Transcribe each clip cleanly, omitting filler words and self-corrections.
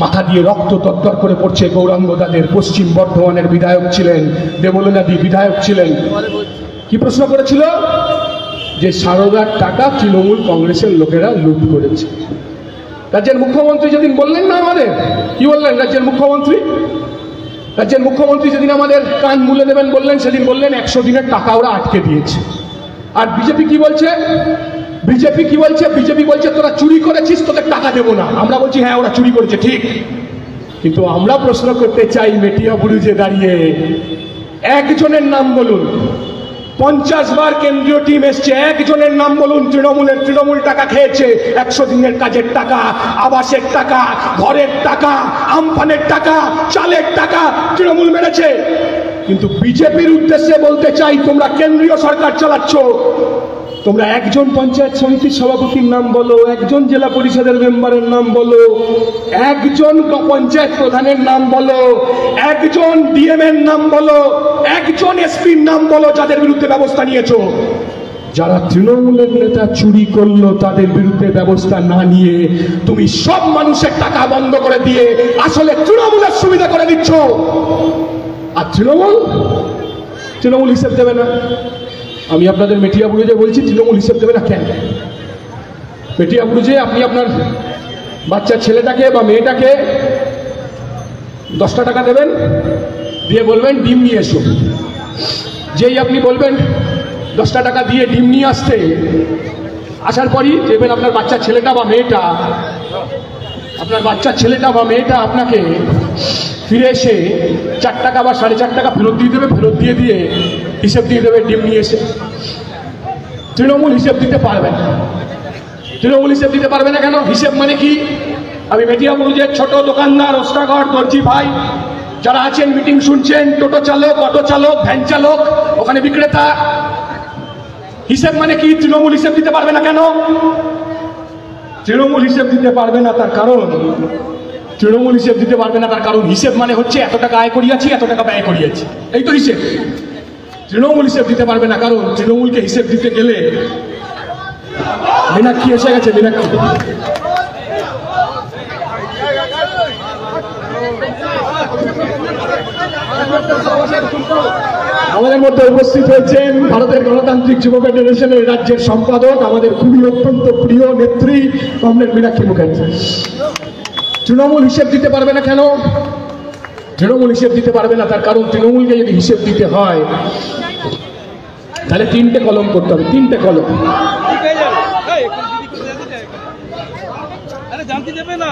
মাথা দিয়ে রক্ত তরতর করে পড়ছে। গৌরাঙ্গ দাদের পশ্চিম বর্ধমানের বিধায়ক ছিলেন, দেবলীনাদি বিধায়ক ছিলেন। কি প্রশ্ন করেছিল? যে সারদার টাকা তৃণমূল কংগ্রেসের লোকেরা লুট করেছে। রাজ্যের মুখ্যমন্ত্রী যেদিন বললেন না, আমাদের কি বললেন রাজ্যের মুখ্যমন্ত্রী? রাজ্যের মুখ্যমন্ত্রী যেদিন আমাদের কান মুলে দেবেন বললেন, সেদিন বললেন 100 দিনের টাকা ওরা আটকে দিয়েছে। আর বিজেপি কি বলছে? বিজেপি বলছে তোরা চুরি করেছিস, তোদের টাকা দেবো না। আমরা বলছি হ্যাঁ ওরা চুরি করেছে ঠিক, কিন্তু আমরা প্রশ্ন করতে চাই মেটিয়া বুরুজে দাঁড়িয়ে একজনের নাম বলুন। 50 বার কেন্দ্রীয় টিম এসছে, একজনের নাম বলুন তৃণমূল টাকা খেয়েছে। 100 দিনের কাজের টাকা, আবাসের টাকা, ঘরের টাকা, আমফানের টাকা, চালের টাকা তৃণমূল মেরেছে। কিন্তু বিজেপির উদ্দেশ্যে বলতে চাই, তোমরা কেন্দ্রীয় সরকার চালাচ্ছ, তোমরা একজন পঞ্চায়েত সমিতির সভাপতির নাম বলো, একজন জেলা পরিষদের মেম্বারের নাম বলো, একজন পঞ্চায়েত প্রধানের নাম বলো, একজন ডিএম এর নাম বলো, একজন এসপির নাম বলো যাদের বিরুদ্ধে ব্যবস্থা নিয়েছো। যারা তৃণমূলের নেতা চুরি করলো তাদের বিরুদ্ধে ব্যবস্থা না নিয়ে তুমি সব মানুষের টাকা বন্ধ করে দিয়ে আসলে তৃণমূলের সুবিধা করে দিচ্ছ। আর তৃণমূল হিসেব দেবে না। আমি আপনাদের মেটিয়া বুরুজে বলছি, তৃণমূল হিসেব দেবে না কেন? মেটিয়া বুরুজে আপনি আপনার বাচ্চা ছেলেটাকে বা মেয়েটাকে 10টা টাকা দেবেন, দিয়ে বলবেন ডিম নিয়ে এসো। যেই আপনি বলবেন 10টা টাকা দিয়ে ডিম নিয়ে আসতে, আসার পরই দেখবেন আপনার বাচ্চা ছেলেটা বা মেয়েটা আপনাকে ফিরে এসে 4 টাকা বা 4.5 টাকা ফেরত দিয়ে দেবে। ফেরত দিয়ে হিসেব দিয়ে দেবে ডিম নিয়ে এসে। তৃণমূল হিসেব দিতে পারবে না। কেন? হিসেব মানে কি? আমি মেটিয়া বুরুজের ছোট দোকানদার, ওস্তাগর, দর্জি ভাই যারা আছেন, মিটিং শুনছেন, টোটো চালক, অটো চালক, ভ্যান চালক, ওখানে বিক্রেতা, হিসেব মানে কি? তৃণমূল হিসেব দিতে পারবে না কেন? তৃণমূল হিসেব দিতে পারবে না তার কারণ হিসেব মানে হচ্ছে এত টাকা আয় করিয়াছি, এত টাকা ব্যয় করিয়াছি, এই তো হিসেব। তৃণমূল হিসেব দিতে পারবে না কারণ তৃণমূলকে হিসেব দিতে গেলে মীনাক্ষী এসে গেছে। মীনাক্ষী আমাদের মধ্যে উপস্থিত হয়েছেন ভারতের গণতান্ত্রিক যুব ফেডারেশনের রাজ্যের সম্পাদক, আমাদের খুবই অত্যন্ত প্রিয় নেত্রী কমরেড মীনাক্ষী মুখার্জি। তৃণমূল হিসেব দিতে পারবে না কেন? তৃণমূল হিসেব দিতে পারবে না তার কারণ তৃণমূলকে যদি হিসেব দিতে হয় তাহলে 3টে কলম করতে হবে। 3টে কলম। জানতে দেবে না,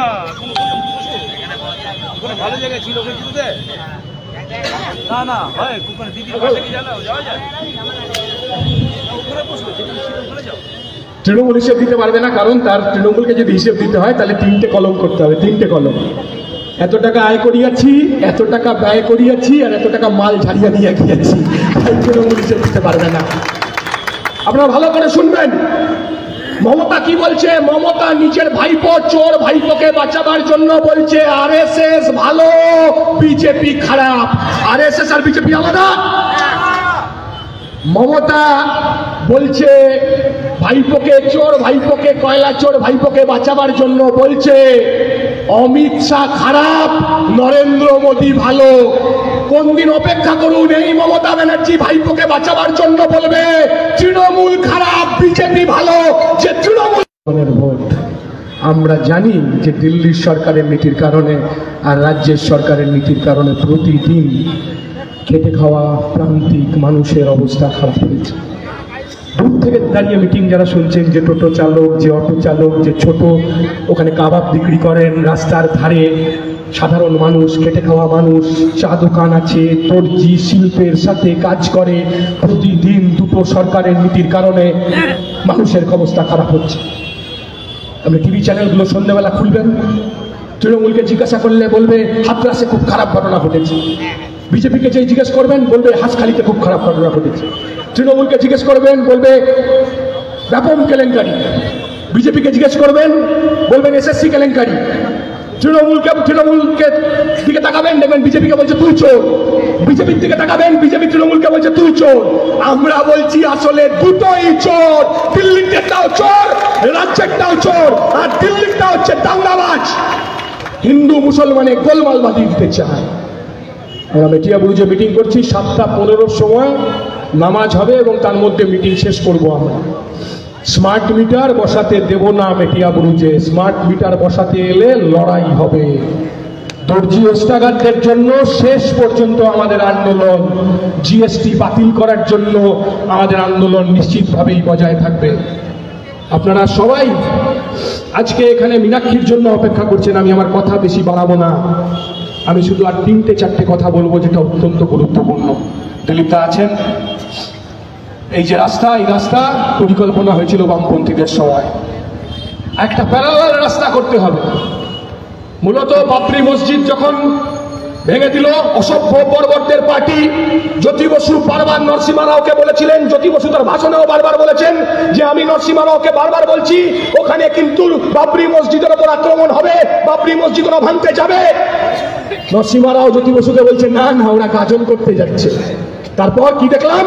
ভালো জায়গায় ছিল না হয় তৃণমূল হিসেব দিতে পারবে না কারণ তার তৃণমূলকে যদি হিসেব দিতে হয় তাহলে 3টে কলম করতে হবে। 3টে কলম। এত টাকা আয় করিয়াছি, এত টাকা ব্যয় করিয়াছি, আর এত টাকা মাল ঝাড়িয়া দিয়ে গিয়েছি। তৃণমূল হিসেব দিতে পারবে না। আপনারা ভালো করে শুনবেন, মমতা কি বলছে? মমতা নিজের ভাইপো চোর ভাইপোকে বাঁচাবার জন্য বলছে আরএসএস ভালো, বিজেপি খারাপ। আরএসএস আর বিজেপি আলাদা। মমতা বলছে ভাইপোকে চোর ভাইপোকে, কয়লা চোর ভাইপোকে বাঁচাবার জন্য বলছে অমিত শাহ খারাপ, নরেন্দ্র মোদী ভালো। কোন দিন অপেক্ষা করুন, এই মমতা ব্যানার্জি ভাইপোকে বাঁচাবার জন্য বলবে তৃণমূল খারাপ, বিজেপি ভালো। যে তৃণমূলের ভোট আমরা জানি যে দিল্লির সরকারের নীতির কারণে আর রাজ্যের সরকারের নীতির কারণে প্রতিদিন খেটে খাওয়া প্রান্তিক মানুষের অবস্থা খারাপ হয়েছে। দূর থেকে দাঁড়িয়ে মিটিং যারা শুনছেন, যে টোটো চালক, যে অটো চালক, যে ছোট ওখানে কাবাব বিক্রি করেন রাস্তার ধারে, সাধারণ মানুষ, খেটে খাওয়া মানুষ, চা দোকান আছে, দর্জি শিল্পের সাথে কাজ করে, প্রতিদিন দুটো সরকারের নীতির কারণে মানুষের অবস্থা খারাপ হচ্ছে। আপনি টিভি চ্যানেলগুলো সন্ধ্যেবেলা খুলবেন, তৃণমূলকে জিজ্ঞাসা করলে বলবে হাতরাসে খুব খারাপ ঘটনা ঘটেছে। বিজেপিকে যে জিজ্ঞেস করবেন বলবে হাঁসখালিতে খুব খারাপ ঘটনা ঘটেছে। তৃণমূলকে জিজ্ঞেস করবেন বলবে ব্যাপক কেলেঙ্কারি। বিজেপিকে জিজ্ঞেস করবেন বলবেন এসএসসি কেলেঙ্কারি। তৃণমূলকে দিকে তাকাবেন, দেখবেন বিজেপিকে বলছে তুই চোর, বিজেপির দিকে তাকাবেন, বিজেপি তৃণমূলকে বলছে তুই চোর। আমরা বলছি আসলে দুটোই চোর, দিল্লিরটাও চোর, রাজ্যেরটাও চোর, আর দিল্লিরটা হচ্ছে দাঙ্গাবাজ, হিন্দু মুসলমানে গোলমাল বাঁধিয়ে দিতে চায়। আমরা মেটিয়াবুরুজে মিটিং করছি, 7:15 সময় নামাজ হবে এবং তার মধ্যে মিটিং শেষ করব। আমরা স্মার্ট মিটার বসাতে দেব না মেটিয়াবুরুজে, স্মার্ট মিটার বসাতে এলে লড়াই হবে। দর্জি ওস্তাগারদের জন্য শেষ পর্যন্ত আমাদের আন্দোলন, জিএসটি বাতিল করার জন্য আমাদের আন্দোলন নিশ্চিতভাবেই বজায় থাকবে। আপনারা সবাই আজকে এখানে মীনাক্ষীর জন্য অপেক্ষা করছেন। আমি আমার কথা বেশি বাড়াবো না, আমি শুধু আর 3-4টে কথা বলবো যেটা অত্যন্ত গুরুত্বপূর্ণ। দিলীপদা আছেন। এই যে রাস্তা, এই রাস্তা পরিকল্পনা হয়েছিল বামপন্থীদের সময়। একটা প্যারালাল রাস্তা করতে হবে। মূলত বাবরি মসজিদ যখন ভেঙে দিল অসভ্য বর্বরদের পার্টি, জ্যোতি বসু বারবার নরসিমা রাওকে বলেছিলেন, জ্যোতি বসু তার ভাষণেও বারবার বলেছেন যে আমি নরসিমা রাওকে বারবার বলছি ওখানে কিন্তু বাবরি মসজিদের ওপর আক্রমণ হবে, বাবরি মসজিদ ওরা ভাঙতে যাবে। নরসিমা রাও জ্যোতি বসুকে বলছে না না, ওরা গাজন করতে যাচ্ছে। তারপর কি দেখলাম,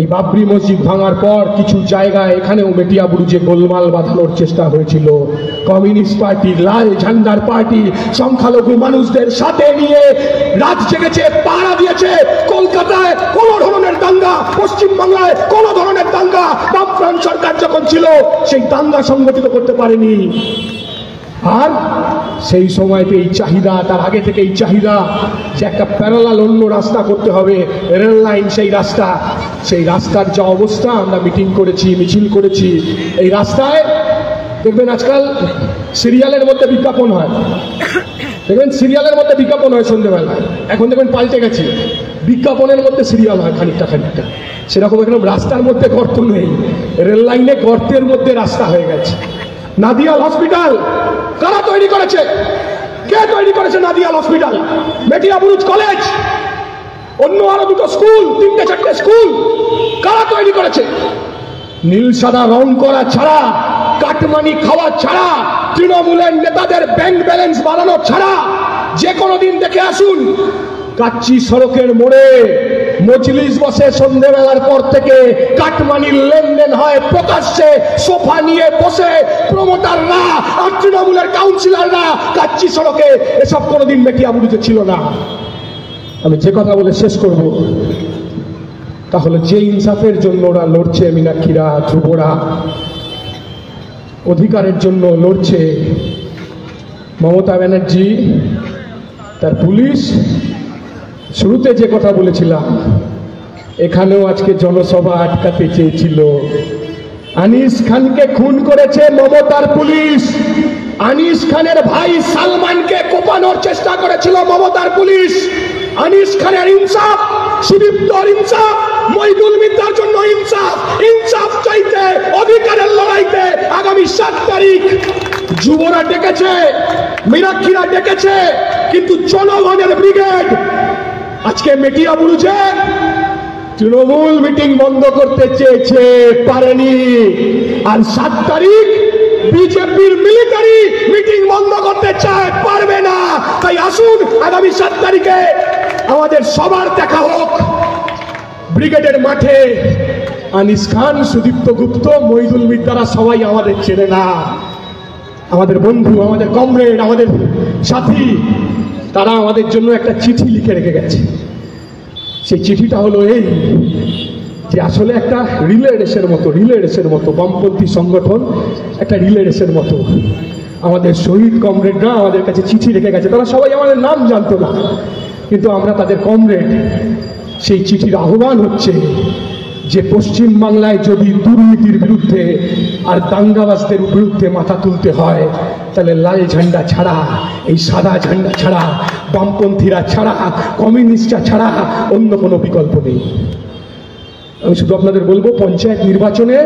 এই বাবরি মসজিদ ভাঙার পর কিছু জায়গায় এখানেও মেটিয়াবুরুজে গোলমাল বাঁধানোর চেষ্টা হয়েছিল। কমিউনিস্ট পার্টি, লাল ঝান্ডার পার্টি সংখ্যালঘু মানুষদের সাথে নিয়ে রাত জেগেছে, পাহারা দিয়েছে। কলকাতায় কোন ধরনের দাঙ্গা, পশ্চিমবাংলায় কোন ধরনের দাঙ্গা বামফ্রন্ট সরকার যখন ছিল সেই দাঙ্গা সংগঠিত করতে পারেনি। আর সেই সময়তে এই চাহিদা, তার আগে থেকে এই চাহিদা যে একটা প্যারালাল অন্য রাস্তা করতে হবে, রেল লাইন, সেই রাস্তার যা অবস্থা, আমরা মিটিং করেছি, মিছিল করেছি। এই রাস্তায় দেখবেন আজকাল সিরিয়ালের মধ্যে বিজ্ঞাপন হয়, দেখবেন সিরিয়ালের মধ্যে বিজ্ঞাপন হয় সন্ধ্যেবেলায়। এখন দেখবেন পাল্টে গেছে, বিজ্ঞাপনের মধ্যে সিরিয়াল হয় খানিকটা খানিকটা। সেরকম একদম রাস্তার মধ্যে গর্ত নেই, রেল লাইনে গর্তের মধ্যে রাস্তা হয়ে গেছে। নাদিয়াল হসপিটাল কারা তৈরি করেছে? কে তৈরি করেছে নাদিয়াল হসপিটাল? মেটিয়াবুরুজ কলেজ, অন্য আরো দুটো স্কুল, 3-4টে স্কুল কারা তৈরি করেছে? নীল সাদা রং করা ছাড়া, কাটমানি খাওয়া ছাড়া, তৃণমূলের নেতাদের ব্যাংক ব্যালেন্স বাড়ানো ছাড়া যে কোনো দিন দেখে আসুন কাচ্চি সড়কের মোড়ে মজলিস বসে, সন্ধ্যেবেলার পর থেকে কাটমানির লেনদেন হয় প্রকাশ্যে, সোফা নিয়ে বসে প্রমোটাররা আর তৃণমূলের কাউন্সিলররা কাচ্চি সড়কে। এসব কোনোদিন মেটিয়াবুরুজে ছিল না। আমি যে কথা বলে শেষ করব, তাহলে যে ইনসাফের জন্য ওরা লড়ছে, মীনাক্ষীরা, ধ্রুবরা অধিকারের জন্য লড়ছে, মমতা ব্যানার্জি, তার পুলিশ, শুরুতে যে কথা বলেছিলাম, এখানেও আজকে জনসভা আটকাতে চেয়েছিল। আনিস খানকে খুন করেছে মমতার পুলিশ, আনিস খানের ভাই সালমানকে কোপানোর চেষ্টা করেছিল মমতার পুলিশ। আনিস খানের ইনসাফ, সুদীপ্তর ইনসাফ, মইদুল মিত্তার জন্য ইনসাফ, ইনসাফ চাইতে অধিকারের লড়াইতে আগামী 7 তারিখ যুবরা ডেকেছে, মীনাক্ষীরা ডেকেছে, কিন্তু জনগণের ব্রিগেড আজকে মেটিয়াবুরুজে তৃণমূল মিটিং বন্ধ করতে চেয়েছে, পারেনি। আর 7 তারিখ বিজেপির মিলিটারি মিটিং বন্ধ করতে চায়, পারবে না। তাই আসুন আগামী 7 তারিখে আমাদের সবার দেখা হোক ব্রিগেডের মাঠে। আনিস খান, সুদীপ্ত গুপ্ত, মইদুল মিত্তারা সবাই আমাদের চেনে না, আমাদের বন্ধু, আমাদের কমরেড, আমাদের সাথী। তারা আমাদের জন্য একটা চিঠি লিখে রেখে গেছে। সেই চিঠিটা হলো এই যে আসলে একটা রিলে রেসের মতো বামপন্থী সংগঠন একটা রিলে রেসের মতো আমাদের শহীদ কমরেডরা আমাদের কাছে চিঠি রেখে গেছে। তারা সবাই আমাদের নাম জানতো না, কিন্তু আমরা তাদের কমরেড। সেই চিঠির আহ্বান হচ্ছে যে পশ্চিমবাংলায় যদি দুর্নীতির বিরুদ্ধে আর দাঙ্গাবাজদের বিরুদ্ধে মাথা তুলতে হয়, তাহলে লাল ঝান্ডা ছাড়া, এই সাদা ঝান্ডা ছাড়া, বামপন্থীরা ছাড়া, কমিউনিস্টরা ছাড়া অন্য কোনো বিকল্প নেই। আমি শুধু আপনাদের বলবো, পঞ্চায়েত নির্বাচনে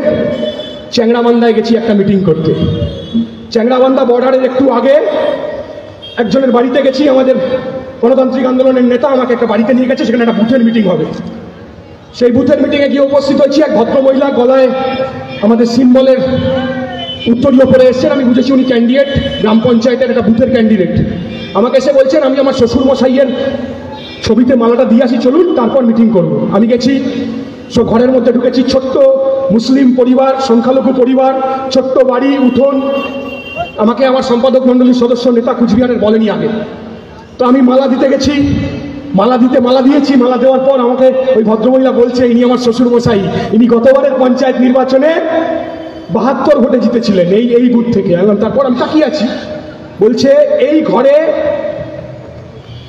চ্যাংড়াবান্ধায় গেছি একটা মিটিং করতে। চ্যাংড়াবান্ধা বর্ডারের একটু আগে একজনের বাড়িতে গেছি। আমাদের গণতান্ত্রিক আন্দোলনের নেতা আমাকে একটা বাড়িতে নিয়ে গেছে, সেখানে একটা বুথের মিটিং হবে। সেই বুথের মিটিংয়ে গিয়ে উপস্থিত হয়েছি। এক ভদ্রমহিলা গলায় আমাদের সিম্বলের উত্তরীয় পরে এসছেন, আমি বুঝেছি উনি ক্যান্ডিডেট, গ্রাম পঞ্চায়েতের একটা বুথের ক্যান্ডিডেট। আমাকে এসে বলছেন আমি আমার শ্বশুরমশাইয়ের ছবিতে মালাটা দিয়ে আসি, চলুন তারপর মিটিং করব। আমি গেছি, ঘরের মধ্যে ঢুকেছি, ছোট্ট মুসলিম পরিবার, সংখ্যালঘু পরিবার, ছোট্ট বাড়ি, উঠোন। আমাকে আমার সম্পাদক মণ্ডলীর সদস্য নেতা কুচবিহারের বলেনি আগে। তো আমি মালা দিতে গেছি, মালা দিয়েছি। মালা দেওয়ার পর আমাকে ওই ভদ্রমহিলা বলছে ইনি আমার শ্বশুরমশাই, ইনি গতবারের পঞ্চায়েত নির্বাচনে 72 ভোটে জিতেছিলেন এই বুথ থেকে। তারপর আমি তাকিয়ে আছি, বলছে এই ঘরে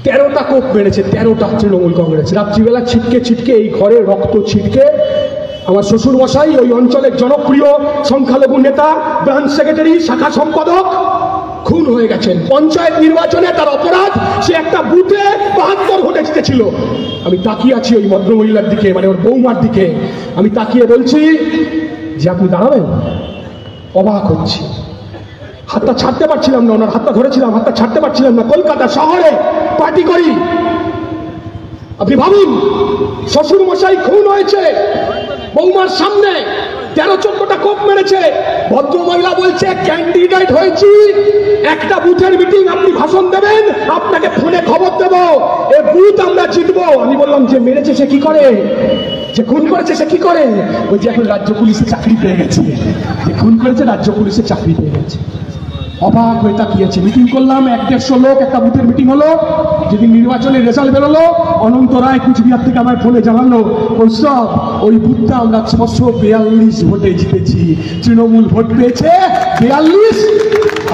13টা কোপ মেরেছে, 13টা তৃণমূল কংগ্রেস। রাত্রিবেলা ছিটকে এই ঘরে রক্ত ছিটকে আমার শ্বশুরমশাই ওই অঞ্চলের জনপ্রিয় সংখ্যালঘু নেতা, ব্রাঞ্চ সেক্রেটারি, শাখা সম্পাদক খুন হয়ে গেছেন পঞ্চায়েত নির্বাচনে। তার অপরাধ সে একটা বুথে 72 ভোটে জিতেছিল। আমি তাকিয়ে আছি ওই ভদ্রমহিলার দিকে, মানে ওর বৌমার দিকে। আমি তাকিয়ে বলছি যে আপনি দাঁড়াবেন। অবাক হচ্ছি, হাতটা ছাড়তে পারছিলাম না, ওনার হাতটা ধরেছিলাম, হাতটা ছাড়তে পারছিলাম না। কলকাতা শহরে পার্টি করি, আপনি ভাবুন শ্বশুরমশাই খুন হয়েছে বৌমার সামনে, 13-14টা কোপ মেরেছে। ভদ্রমহিলা বলছে ক্যান্ডিডেট হয়েছি, একটা বুথের মিটিং, আপনি ভাষণ দেবেন, আপনাকে ফোনে খবর দেব, এ বুথ আমরা জিতবো। আমি বললাম যে মেরেছে সে কি করে, যে খুন করেছে সে কি করে? ওই যে এখন রাজ্য পুলিশে চাকরি পেয়ে গেছে, যে খুন করেছে রাজ্য পুলিশে চাকরি পেয়ে গেছে। অবাক হয়ে তাকিয়েছে। মিটিং করলাম, 1-150 লোক, একটা বুথের মিটিং হলো। যেদিন নির্বাচনের রেজাল্ট বেরোলো, অনন্ত রায় কুচবিহার থেকে আমার ফোনে জানালো, ওসব ওই বুথটা আমরা 642 ভোটে জিতেছি, তৃণমূল ভোট পেয়েছে 42,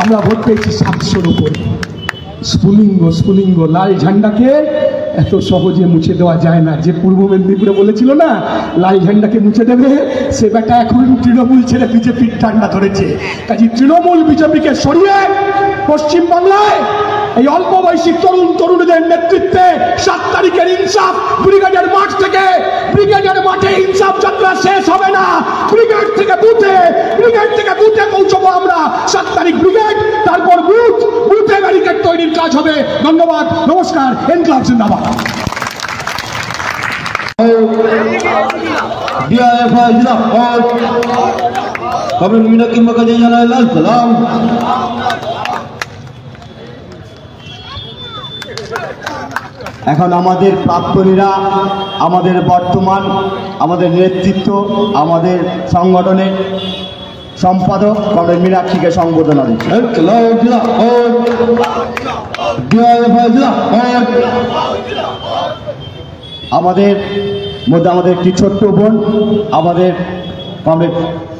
আমরা ভোট পেয়েছি 700-র উপরে। স্ফুলিঙ্গ লাল ঝান্ডাকে এত সহজে মুছে দেওয়া যায় না। যে পূর্ব মেদিনীপুরে বলেছিল না লাল ঝান্ডাকে মুছে দেবে, সে বেটা এখন তৃণমূল ছেড়ে বিজেপির ঠান্ডা ধরেছে। কাজে তৃণমূল বিজেপিকে সরিয়ে পশ্চিমবাংলায় এই অল্প বয়সী তরুণদের নেতৃত্বে 7 তারিখের ইনসাফ ব্রিগেডের মাঠ থেকে, ব্রিগেডের মাঠে ইনসাফ যাত্রা শেষ হবে না। ব্রিগেড থেকে বুথে পৌঁছবো আমরা। 7 তারিখ ব্রিগেড, তারপর বুথে ব্যারিকেড তৈরির কাজ হবে। ধন্যবাদ, নমস্কার, এনক্লাব জিন্দাবাদ। এখন আমাদের প্রাক্তনীরা, আমাদের বর্তমান, আমাদের নেতৃত্ব, আমাদের সংগঠনের সম্পাদক কমরেড মীনাক্ষীকে সংবোধনা দিচ্ছে। আমাদের মধ্যে আমাদের একটি ছোট্ট বোন আমাদের কমরেড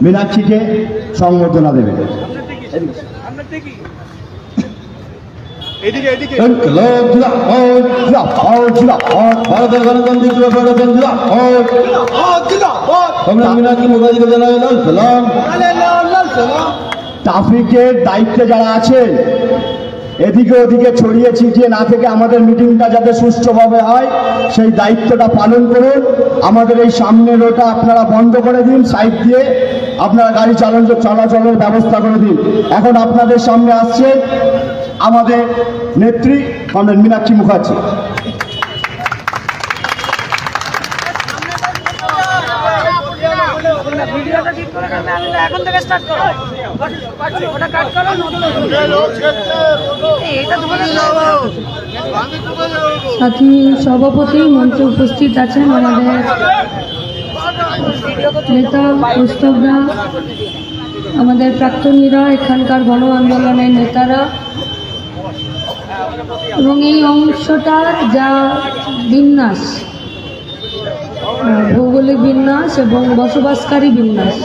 মীনাক্ষীকে সংবর্ধনা দেবে। ভারতের গণতান্ত্রিক ট্রাফিকের দায়িত্বে যারা আছেন, এদিকে ওদিকে ছড়িয়ে ছিটিয়ে না থেকে আমাদের মিটিংটা যাতে সুষ্ঠুভাবে হয় সেই দায়িত্বটা পালন করুন। আমাদের এই সামনের রোডটা আপনারা বন্ধ করে দিন, সাইড দিয়ে আপনারা গাড়ি চলাচলের ব্যবস্থা করে দিন। এখন আপনাদের সামনে আসছে আমাদের নেত্রী কমরেড মীনাক্ষী মুখার্জি। সাথী সভাপতি মঞ্চে উপস্থিত আছেন আমাদের নেতা প্রস্তাবরা, আমাদের প্রাক্তনীরা, এখানকার গণ আন্দোলনের নেতারা, এবং এই অংশটার যা বিন্যাস, भौगोलिक विन्यास एवं बसवासकारी विन्यास,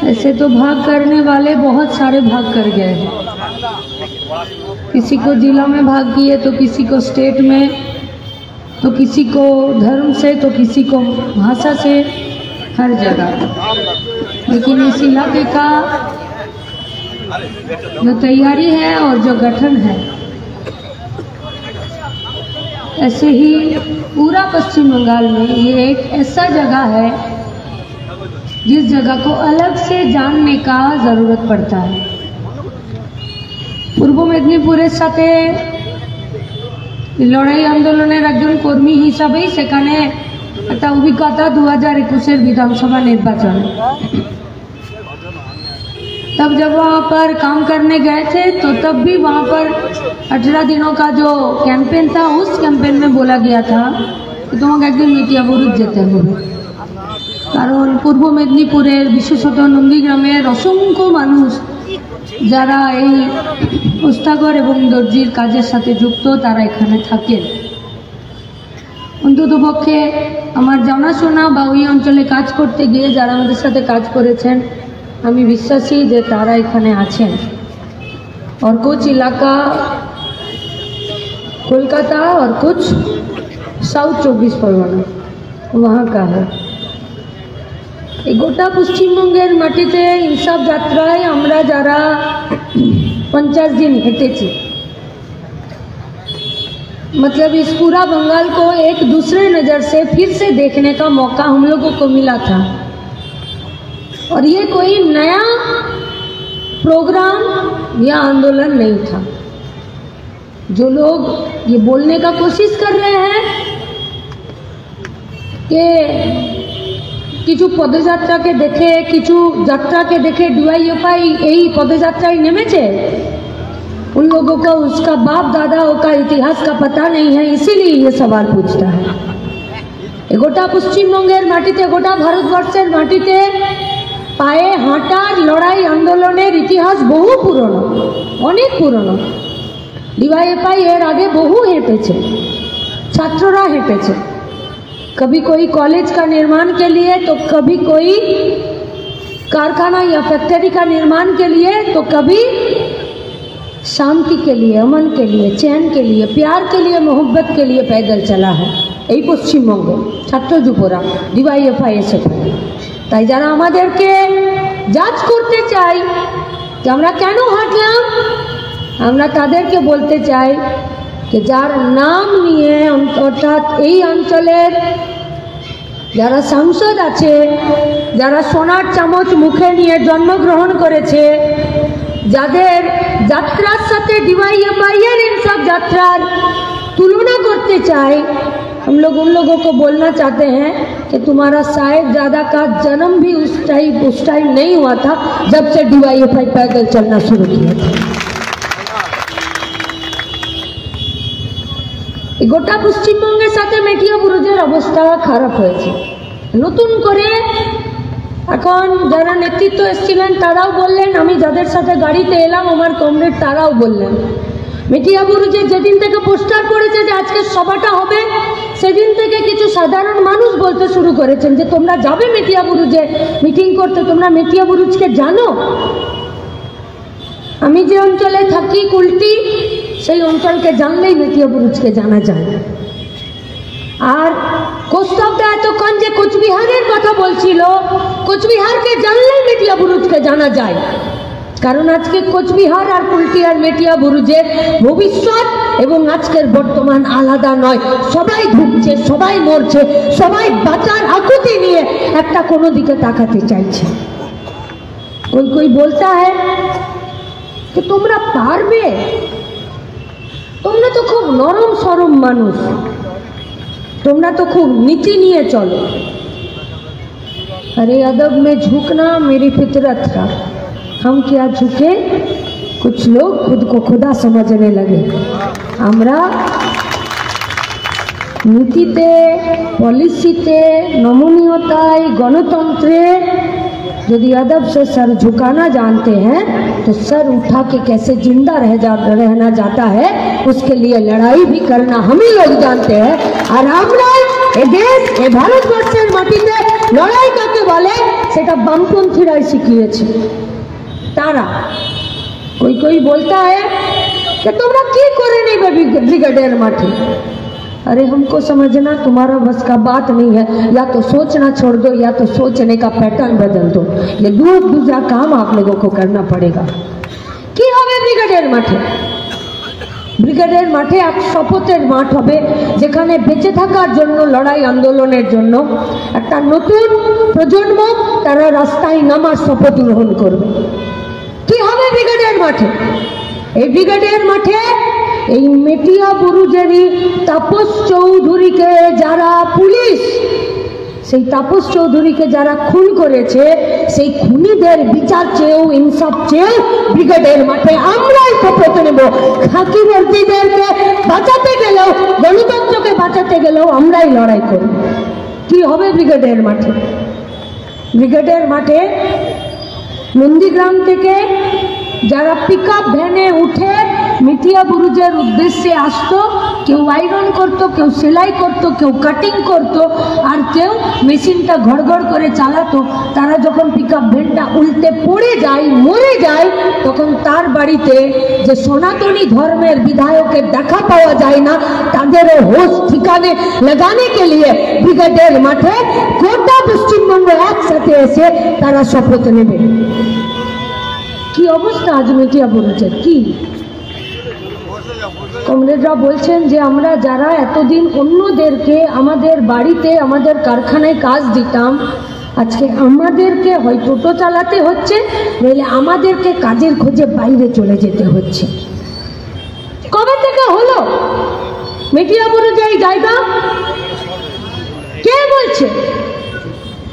ऐसे तो भाग करने वाले बहुत सारे भाग कर गए हैं। किसी को जिला में भाग किए, तो किसी को स्टेट में, तो किसी को धर्म से, तो किसी को भाषा से, हर जगह। लेकिन इस इलाके का जो तैयारी है और जो गठन है, ऐसे ही पूरा पश्चिम बंगाल में ये एक ऐसा जगह है जिस जगह को अलग से जानने का ज़रूरत पड़ता है। पूर्व मेदिनीपुरेर साथे लड़ाई आंदोलনের একজন কর্মী হিসাবেই সেখানে একটা অভিজ্ঞতা 2021 বিধানসভা নির্বাচন। तब जब वहाँ पर काम करने गए थे तो तब भी वहाँ पर 18 दिनों का जो कैंपेन था, उस कैंपेन में बोला गया था कि তোমাকে একদিন মেটিয়াবুরুজ যেতে হবে। কারণ পূর্ব মেদিনীপুরের বিশেষত নন্দীগ্রামের অসংখ্য মানুষ যারা এই ওস্তাগর এবং দর্জির কাজের সাথে যুক্ত তারা এখানে থাকেন। অন্ততপক্ষে আমার জানাশোনা বা ওই অঞ্চলে কাজ করতে গিয়ে যারা আমাদের সাথে কাজ করেছেন আমি বিশ্বাসী যে তারা এখানে আছেন। और कुछ इलाका कोलकाता और कुछ साउथ 24 परगना वहाँ का है। এই গোটা পশ্চিমবঙ্গের মাটিতে ইনসাফ যাত্রায় আমরা যারা 50 दिन হেঁটেছি, मतलब इस पूरा बंगाल को एक दूसरे नज़र से फिर से देखने का मौका हम लोगों को मिला था। और ये कोई नया प्रोग्राम या आंदोलन नहीं था। जो लोग ये बोलने का कोशिश कर रहे हैं कि কিছু পদযাত্রাকে দেখে কিছু যাত্রাকে দেখে ডিওয়াইএফআই এই পদযাত্রায় নেমেছে, उन लोगों को उसका बाप दादाओं का इतिहास का पता नहीं है, इसीलिए ये सवाल पूछता है। गोटा पश्चिमबंगेर माटीते गोटा भारतवर्षेर माटीते पाए हाঁটার लड़ाई आंदोलनेर इतिहास बहु पुरानो, अनेक पुरानो। ডিওয়াইএফআই एर आगे बहु हेঁটেছে, छात्ररा हेঁটেছে, कभी कोई कॉलेज का निर्माण के लिए तो कभी कोई कारखाना या फैक्ट्री का निर्माण के लिए तो कभी शांति के लिए, अमन के लिए, चैन के लिए, प्यार के लिए, मोहब्बत के लिए पैदल चला है এই পশ্চিমবঙ্গে ছাত্র যুবরা ডিওয়াইএফআই এসে। তাই যারা আমাদেরকে জাজ করতে চাই যে আমরা কেন হাঁটলাম, আমরা তাদেরকে বলতে চাই যে যার নাম নিয়ে অর্থাৎ এই অঞ্চলের যারা সাংসদ আছে, যারা সোনার চামচ মুখে নিয়ে জন্মগ্রহণ করেছে, যাদের যাত্রার সাথে ডিওয়াইএফআই এর ইনসাफ যাত্রার तुलना करते चाहे, हम लोग उन लोगों को बोलना चाहते हैं कि तुम्हारा साहिबजादा का जन्म भी उस टाइम नहीं हुआ था जब से डिवाईएफआई पैदल चलना शुरू किया था। গোটা পশ্চিমবঙ্গের সাথে মেটিয়াবুরুজের অবস্থা খারাপ হয়েছে। নতুন করে এখন যারা নেতৃত্ব এসেছিলেন তারাও বললেন, আমি যাদের সাথে গাড়িতে এলাম আমার কমরেড তারাও বললেন, মেটিয়াবুরুজে যেদিন থেকে পোস্টার পড়েছে যে আজকে সভাটা হবে সেদিন থেকে কিছু সাধারণ মানুষ বলতে শুরু করেছেন যে তোমরা যাবে মেটিয়াবুরুজে মিটিং করতে, তোমরা মেটিয়াবুরুজকে জানো? আমি যে অঞ্চলে থাকি কুলটি, সেই অঞ্চলকে জানলেই মেটিয়াবুরুজকে জানা যায়। আর কৌস্তবদা এতক্ষণ যে কোচবিহারের কথা বলছিল, কোচবিহারকে জানলেই মেটিয়াবুরুজকে জানা যায়। কারণ আজকে কোচবিহার আর কুলটি আর মেটিয়াবুরুজের ভবিষ্যৎ এবং আজকের বর্তমান আলাদা নয়। সবাই ঢুকছে, সবাই মরছে, সবাই বাঁচার আকুতি নিয়ে একটা কোনো দিকে তাকাতে চাইছে। कोई बोलता है कि তোমরা পারবে, তোমরা তো খুব নরম সরম মানুষ, তোমরা তো খুব নীতি নিয়ে চলো। अरे अदब में झुकना मेरी फितरत था, हम क्या झुके, कुछ लोग खुद को खुदा समझने लगे। আমরা নীতিতে, পলিসিতে, নমনীয়তায়, গণতন্ত্রে यदि अदब से सर झुकाना जानते हैं तो सर उठा के कैसे जिंदा रहना जाता है, उसके लिए लड़ाई भी करना हम ही लोग जानते हैं। और আমরা এই দেশ, এই ভারতবর্ষের মাটিতে লড়াই কাকে বলে সেটা বামপন্থীরাই শিখিয়েছে। তারা कोई बोलता है कि तुमरा की करे नहीं ब्रिगेडियर माठी। अरे हमको समझना तुम्हारा बस का बात नहीं है, या तो सोचना छोड़ दो या तो सोचने का पैटर्न बदल दो। ये दूसरा काम आप लोगों को करना पड़ेगा। কি হবে ব্রিগেডের মাঠে? ব্রিগেডের মাঠে এক শপথের মাঠ হবে, যেখানে বেঁচে থাকার জন্য লড়াই আন্দোলনের জন্য একটা নতুন প্রজন্ম তারা রাস্তায় নামার শপথ গ্রহণ করবে। কি হবে ব্রিগেডের মাঠে? এই ব্রিগেডের মাঠে এই মেটিয়াবুরুজেরই তাপস চৌধুরীকে যারা পুলিশ সেই তাপস চৌধুরীকে যারা খুন করেছে সেই খুনিদের বিচার চেয়েও ইনসাফ চেয়েও ব্রিগেডের মাঠে আমরাই শপথ নেব। খাকি বর্দীদেরকে বাঁচাতে গেলেও, গণতন্ত্রকে বাঁচাতে গেলেও আমরাই লড়াই করব। কি হবে ব্রিগেডের মাঠে? ব্রিগেডের মাঠে নন্দীগ্রাম থেকে যারা পিকআপ ভ্যানে উঠে মিঠিয়া বুরুজের উদ্দেশ্যে আসতো, কেউ আয়রন করতো, কেউ সেলাই করতো, কেউ কাটিং করতো, আর কেউ মেশিনটা ঘড়ঘড় করে চালাতো, তারা যখন পিকআপ ভ্যানটা উল্টে পড়ে যায়, মরে যায়, তখন তার বাড়িতে যে সনাতনী ধর্মের বিধায়কের দেখা পাওয়া যায় না, তাদেরও হোশ ঠিকানে লাগানে কে লিয়ে ব্রিগেডের মাঠে গোটা পশ্চিমবঙ্গ একসাথে এসে তারা শপথ নেবে। কি অবস্থা আজ মিঠিয়া বুরুজের? কি কমরেডরা বলছেন যে আমরা যারা এতদিন অন্যদেরকে আমাদের বাড়িতে, আমাদের কারখানায় কাজ দিতাম, আজকে আমাদেরকে হয় টোটো চালাতে হচ্ছে, নইলে আমাদেরকে কাজের খোঁজে বাইরে চলে যেতে হচ্ছে। কবে থেকে হলো মিঠিয়া বুরুজে এই জায়গা? কে বলছে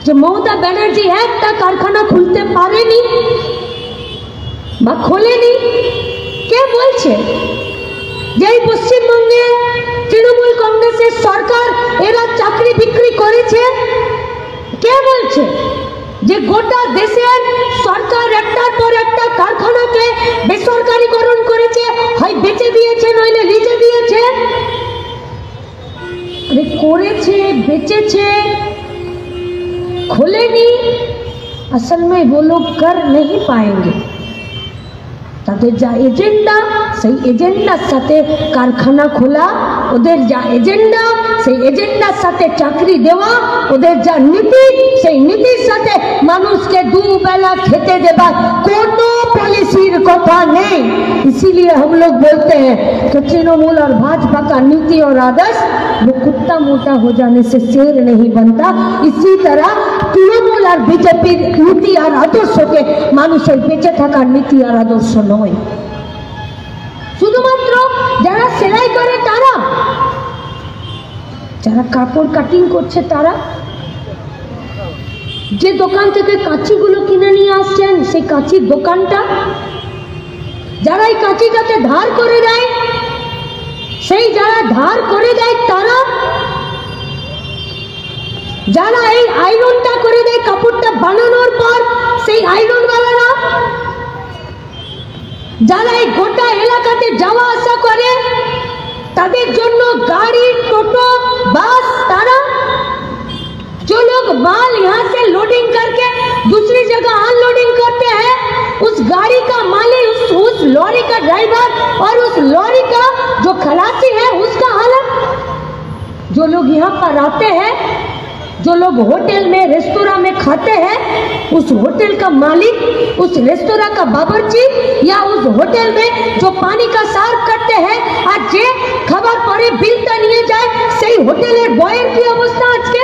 যে মমতা ব্যানার্জি একটা কারখানা খুলতে পারেনি বা খোলেনি? কে বলছে যে এই পশ্চিমবঙ্গে তৃণমূল কংগ্রেসের সরকার এরা চাকরি বিক্রি করেছে? কে বলছে যে গোটা দেশের সরকার একটার পর একটা কারখানাকে বেসরকারীকরণ করেছে, হয় বেচে দিয়েছে নইলে লিজে দিয়েছে? আরে করেছে, বেচেছে, खोलेनी, असल में वो लोग कर नहीं पाएंगे। তাদের যা এজেন্ডা, সেই এজেন্ডার সাথে কারখানা খোলা, ওদের যা এজেন্ডা সেই এজেন্ডার সাথে চাকরি দেওয়া, ওদের যা নীতি সেই নীতির সাথে মানুষকে দুবেলা খেতে দেবার কোনো पॉलिसीर কথা নেই। इसीलिए हम लोग बोलते हैं कि तृणमूल और भाजपा का नीति और आदर्श वो कुत्ता मोटा हो जाने से शेर नहीं बनता। इसी तरह तृणमूल और बीजेपी नीति और आदर्श के মানুষের বেঁচে থাকার নীতি আর আদর্শ নয়। শুধুমাত্র যারা সেলাই করে তারা, যারা কাপড় কাটিং করছে তারা, যে দোকান থেকে কাঁচিগুলো কিনে নিয়ে আসছেন সেই কাঁচির দোকানটা, যারা এই কাঁচিটাকে ধার করে দেয়, সেই যারা ধার করে দেয় তারা, যারা এই আয়রনটা করে দেয় কাপড়টা বানানোর পর সেই আয়রনওয়ালারা, যারা এই গোটা এলাকাতে যাওয়া আসা করে তাদের জন্য গাড়ি, টোটো, বাস, তারা, जो लोग माल यहाँ से लोडिंग करके दूसरी जगह अनलोडिंग करते हैं, उस गाड़ी का मालिक, उस लॉरी का ड्राइवर और उस लॉरी का जो खलासी है उसका हालत, जो लोग यहाँ पर आते हैं, जो लोग होटल में, रेस्तोरां में खाते हैं, उस होटल का मालिक, उस रेस्तोरां का बावर्ची या उस होटल में जो पानी का सार्व करते हैं, आज जे खबर पड़े बिलता नहीं जाए সেই হোটেলের বয়ের কি অবস্থা আজকে?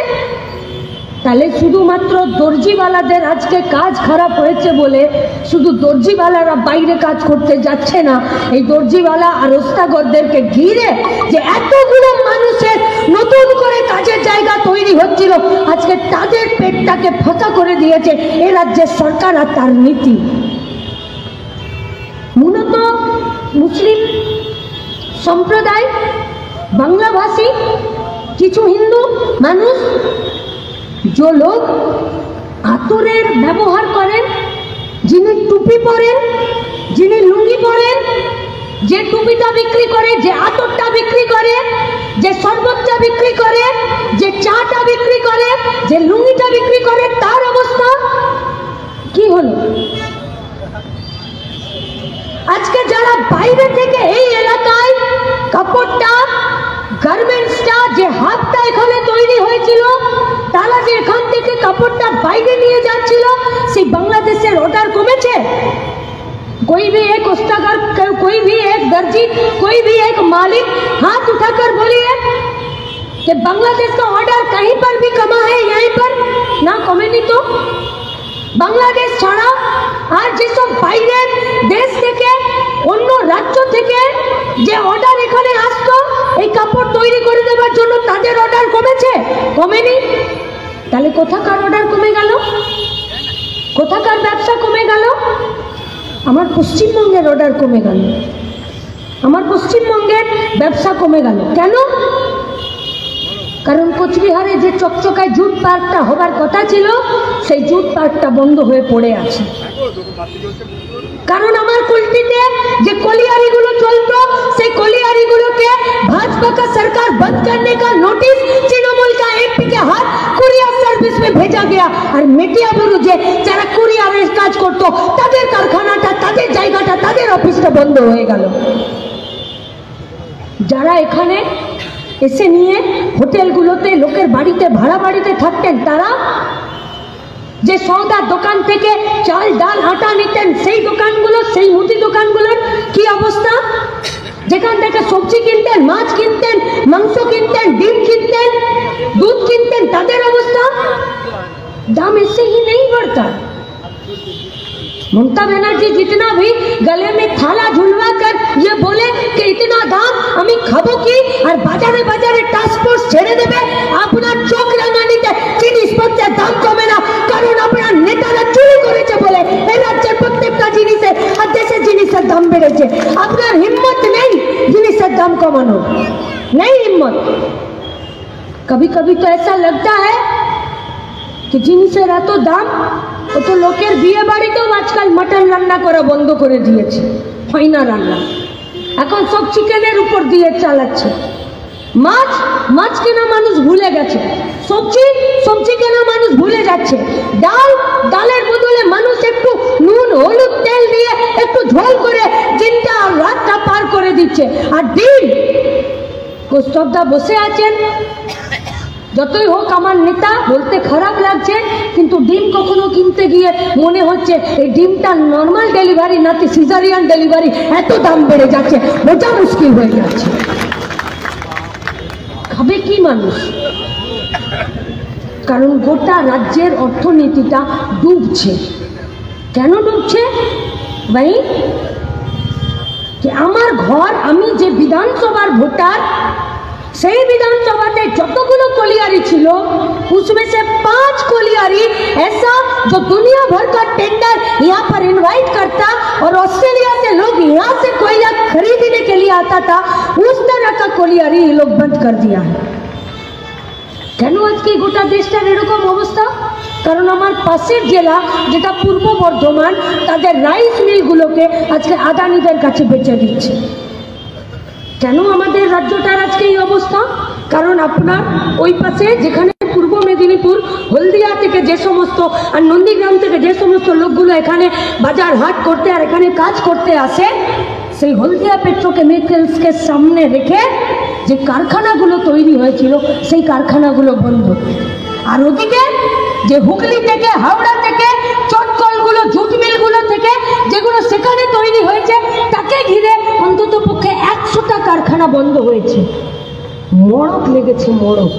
তাহলে শুধুমাত্র দর্জিওয়ালাদের আজকে কাজ খারাপ হয়েছে বলে শুধু দর্জিওয়ালারা বাইরে কাজ করতে যাচ্ছে না, এই দর্জিওয়ালা আর ওস্তাগরদেরকে ঘিরে যে এতগুলো মানুষের নতুন করে কাজের জায়গা তৈরি হচ্ছিল, আজকে তাদের পেটটাকে ফাঁকা করে দিয়েছে এ রাজ্যের সরকার আর তার নীতি। মূলত মুসলিম সম্প্রদায়, বাংলাভাষী কিছু হিন্দু মানুষ, जो लोग আতরের ব্যবহার করেন, যিনি টুপি পরেন, যিনি লুঙ্গি পরেন, যে টুপিটা বিক্রি করে, যে আতরটা বিক্রি করে, যে শরবতটা বিক্রি করে, যে চাটা বিক্রি করে, যে লুঙ্গিটা বিক্রি করে, তার অবস্থা কি হলো? আজকে যারা বাইরে থেকে এই এলাকায় কাপড়টা, গার্মেন্টসটা, যে হাতটা এখানে তৈরি হয়েছিল, তারা যে এখান থেকে কাপড়টা বাইরে নিয়ে যাচ্ছিল, সেই বাংলাদেশের অর্ডার কমেছে? कोई भी एक उस्तागर, कोई भी एक दर्जी, कोई भी एक मालिक हाथ उठाकर बोलिए कि बांग्लादेश का ऑर्डर कहीं पर भी कमा है यहीं पर ना कमे नहीं। तो বাংলাদেশ ছাড়া আর যেসব বাইরের দেশ থেকে, অন্য রাজ্য থেকে যে অর্ডার এখানে আসতো এই কাপড় তৈরি করে দেওয়ার জন্য, তাদের অর্ডার কমেছে? কমেনি। তাহলে কোথাকার অর্ডার কমে গেল, কোথাকার ব্যবসা কমে গেল? আমার পশ্চিমবঙ্গের অর্ডার কমে গেল, আমার পশ্চিমবঙ্গের ব্যবসা কমে গেল। কেন? কারণ কোচবিহারে যে চকচকায় জুট পার্কটা হবার কথা ছিল, সেই জুট পার্কটা বন্ধ হয়ে পড়ে আছে। কারণ আমার कुल्टीতে যে কলিয়ারিগুলো চলতো, সেই কলিয়ারিগুলোকে भाजपा का सरकार बंद करने का नोटिस तृणमूल का एमपी के हाथ कुरियर सर्विस में भेजा गया। और মেটিয়াবুরু যে যারা কুরিয়ারের কাজ করতো, তাদের কারখানাটা, তাদের জায়গাটা, তাদের অফিসটা বন্ধ হয়ে গেল। যারা এখানে এসে নিয়ে হোটেলগুলোতে, লোকের বাড়িতে, ভাড়া বাড়িতে থাকতেন, তারা যে সওদার দোকান থেকে চাল ডাল আটা নিতেন, সেই দোকানগুলো, সেই মুদি দোকানগুলোর কি অবস্থা? যেখান থেকে সবজি কিনতেন, মাছ কিনতেন, মাংস কিনতেন, ডিম কিনতেন, दूध किनते, तादेर अवस्था दाम इससे ही नहीं बढ़ता। ममता बनर्जी जितना भी गले में थाला झुलवा कर ये बोले कि इतना दाम हमें खाबो की और बाजारे बाजारे टास्क फोर्स छेड़े देबे अपना चोख रांगानिते जिनिसपत्रेर दाम कमे ना कारण आपनार नेतारा चुरी करेছে বলে এই রাজ্যের প্রত্যেকটা জিনিসের আর দেশের জিনিসের দাম বেড়েছে। আপনার হিম্মত নেই জিনিসের দাম কমানো, नहीं हिम्मत। कभी कभी तो ऐसा लगता है कि জিনিসের এত দাম ও তো লোকের বিয়ে বাড়িতেও আজকাল মটন রান্না করা বন্ধ করে দিয়েছে, হয় না রান্না, এখন সব চিকেনের উপর দিয়ে চালাচ্ছে। মাছ মাছ কেনা মানুষ ভুলে গেছে, সবজি সবজি কেনা মানুষ ভুলে যাচ্ছে, ডাল ডালের বদলে মানুষ একটু নুন হলুদ তেল দিয়ে একটু ঝোল করে দিনটা রাতটা পার করে দিচ্ছে। আর ডিম কোস্তবদা বসে আছেন, যতই হোক আমার নেতা, বলতে খারাপ লাগছে কিন্তু ডিম কখনো কিনতে গিয়ে মনে হচ্ছে এই ডিমটা নর্মাল ডেলিভারি নাকি সিজারিয়ান ডেলিভারি, এত দাম বেড়ে যাচ্ছে, বোঝা মুশকিল হয়ে যাচ্ছে। খাবে কি মানুষ? কারণ গোটা রাজ্যের অর্থনীতিটা ডুবছে। কেন ডুবছে ভাই? कि আমার ঘর, আমি যে বিধানসভার ভোটার, সেই বিধানসভাতে যতগুলো কলিয়ারি ছিল उसमें से 5 कोलियारी ऐसा जो दुनिया भर का टेंडर यहाँ पर इनवाइट करता और ऑस्ट्रेलिया से लोग यहाँ से कोयला खरीदने के लिए आता था, उस तरह का कोलियारी ये लोग बंद कर दिया है। কেন আজকে গোটা দেশটার এরকম অবস্থা? কারণ আমার পাশের জেলা যেটা পূর্ব বর্ধমান, তাদের রাইস মিলগুলোকে আজকে আদানিদের কাছে বেচে দিচ্ছে। কেন আমাদের রাজ্যটার আজকে এই অবস্থা? কারণ আপনার ওই পাশে যেখানে পূর্ব মেদিনীপুর হলদিয়া থেকে যে সমস্ত আর নন্দীগ্রাম থেকে যে সমস্ত লোকগুলো এখানে বাজার হাট করতে আর এখানে কাজ করতে আসে, সেই হলদিয়া পেট্রোকেমিক্যালসকে সামনে রেখে যে কারখানাগুলো তৈরি হয়েছিল সেই কারখানাগুলো বন্ধ। আর ওদিকে যে হুগলি থেকে, হাওড়া থেকে, চটকলগুলো, জুট মিলগুলো থেকে যেগুলো সেখানে তৈরি হয়েছে, তাকে ঘিরে অন্তত পক্ষে 100টা কারখানা বন্ধ হয়েছে। মড়ক লেগেছে, মড়ক,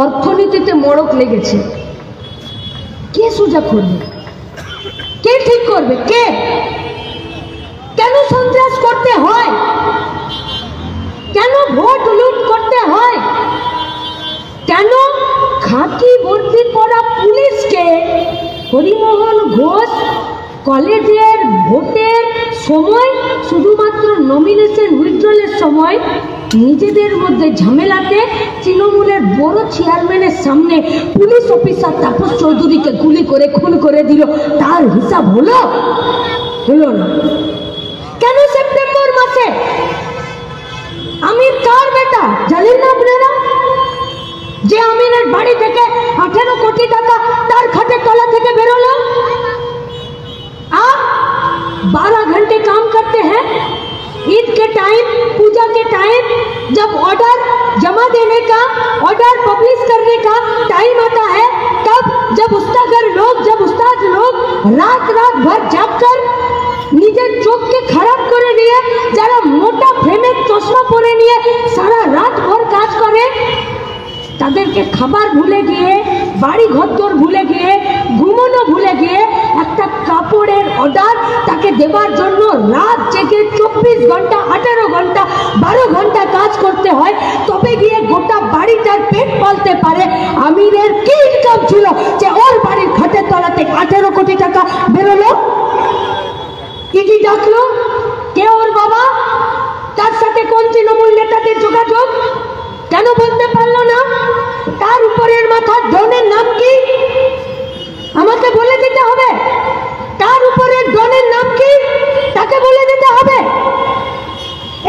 অর্থনীতিতে মড়ক লেগেছে। কে সোজা করবে? কে ঠিক করবে? কে? কেন সন্ত্রাস করতে হয়? কেন ভোট লুট করতে হয়? কেন খাকি বর্দি পড়া পুলিশকে হরিমোহন ঘোষ কলেজের ভোটের সময় শুধুমাত্র নমিনেশন উইথড্রলের সময় নিজেদের মধ্যে ঝামেলাতে তৃণমূলের বড় চেয়ারম্যানের সামনে পুলিশ অফিসার তাপস চৌধুরীকে গুলি করে খুন করে দিল? তার হিসাব হলো? হলো না। কেন সেপ্টেম্বর মাসে আমির কার বেটা জানেন না আপনারা? যে আমিরের বাড়ি থেকে 18 কোটি টাকা তার খাটের তলা থেকে বেরোলো। आप 12 घंटे काम करते हैं, ईद के टाइम, पूजा के टाइम, जब ऑर्डर जमा देने का, ऑर्डर पब्लिश करने का टाइम आता है, तब जब उस्ताद लोग रात भर जागकर নিজের চোখকে খারাপ করে নিয়ে, যারা মোটা ফ্রেমের চশমা পরে নিয়ে সারা রাত ভর কাজ করে, তাদেরকে খাবার ভুলে গিয়ে, বাড়ি ঘরদোর ভুলে গিয়ে, ঘুমানো ভুলে গিয়ে একটা কাপড়ের অর্ডার তাকে দেবার জন্য রাত জেগে 24 ঘন্টা 18 ঘন্টা 12 ঘন্টা কাজ করতে হয়, তবে গিয়ে গোটা বাড়িটার পেট পালতে পারে। আমিরের কি ইনকাম ছিল যে ওর বাড়ির খাটের তলাতে 18 কোটি টাকা বেরোলো? ইডি ডাকলো, কে ওর বাবা, তার সাথে কোন তৃণমূল নেতাদের যোগাযোগ, কেন বলতে পারলো না? তার উপরের মাথার ডনের নাম কি আমাকে বলে দিতে হবে। তার উপরের ডনের নাম কি তাকে বলে দিতে হবে।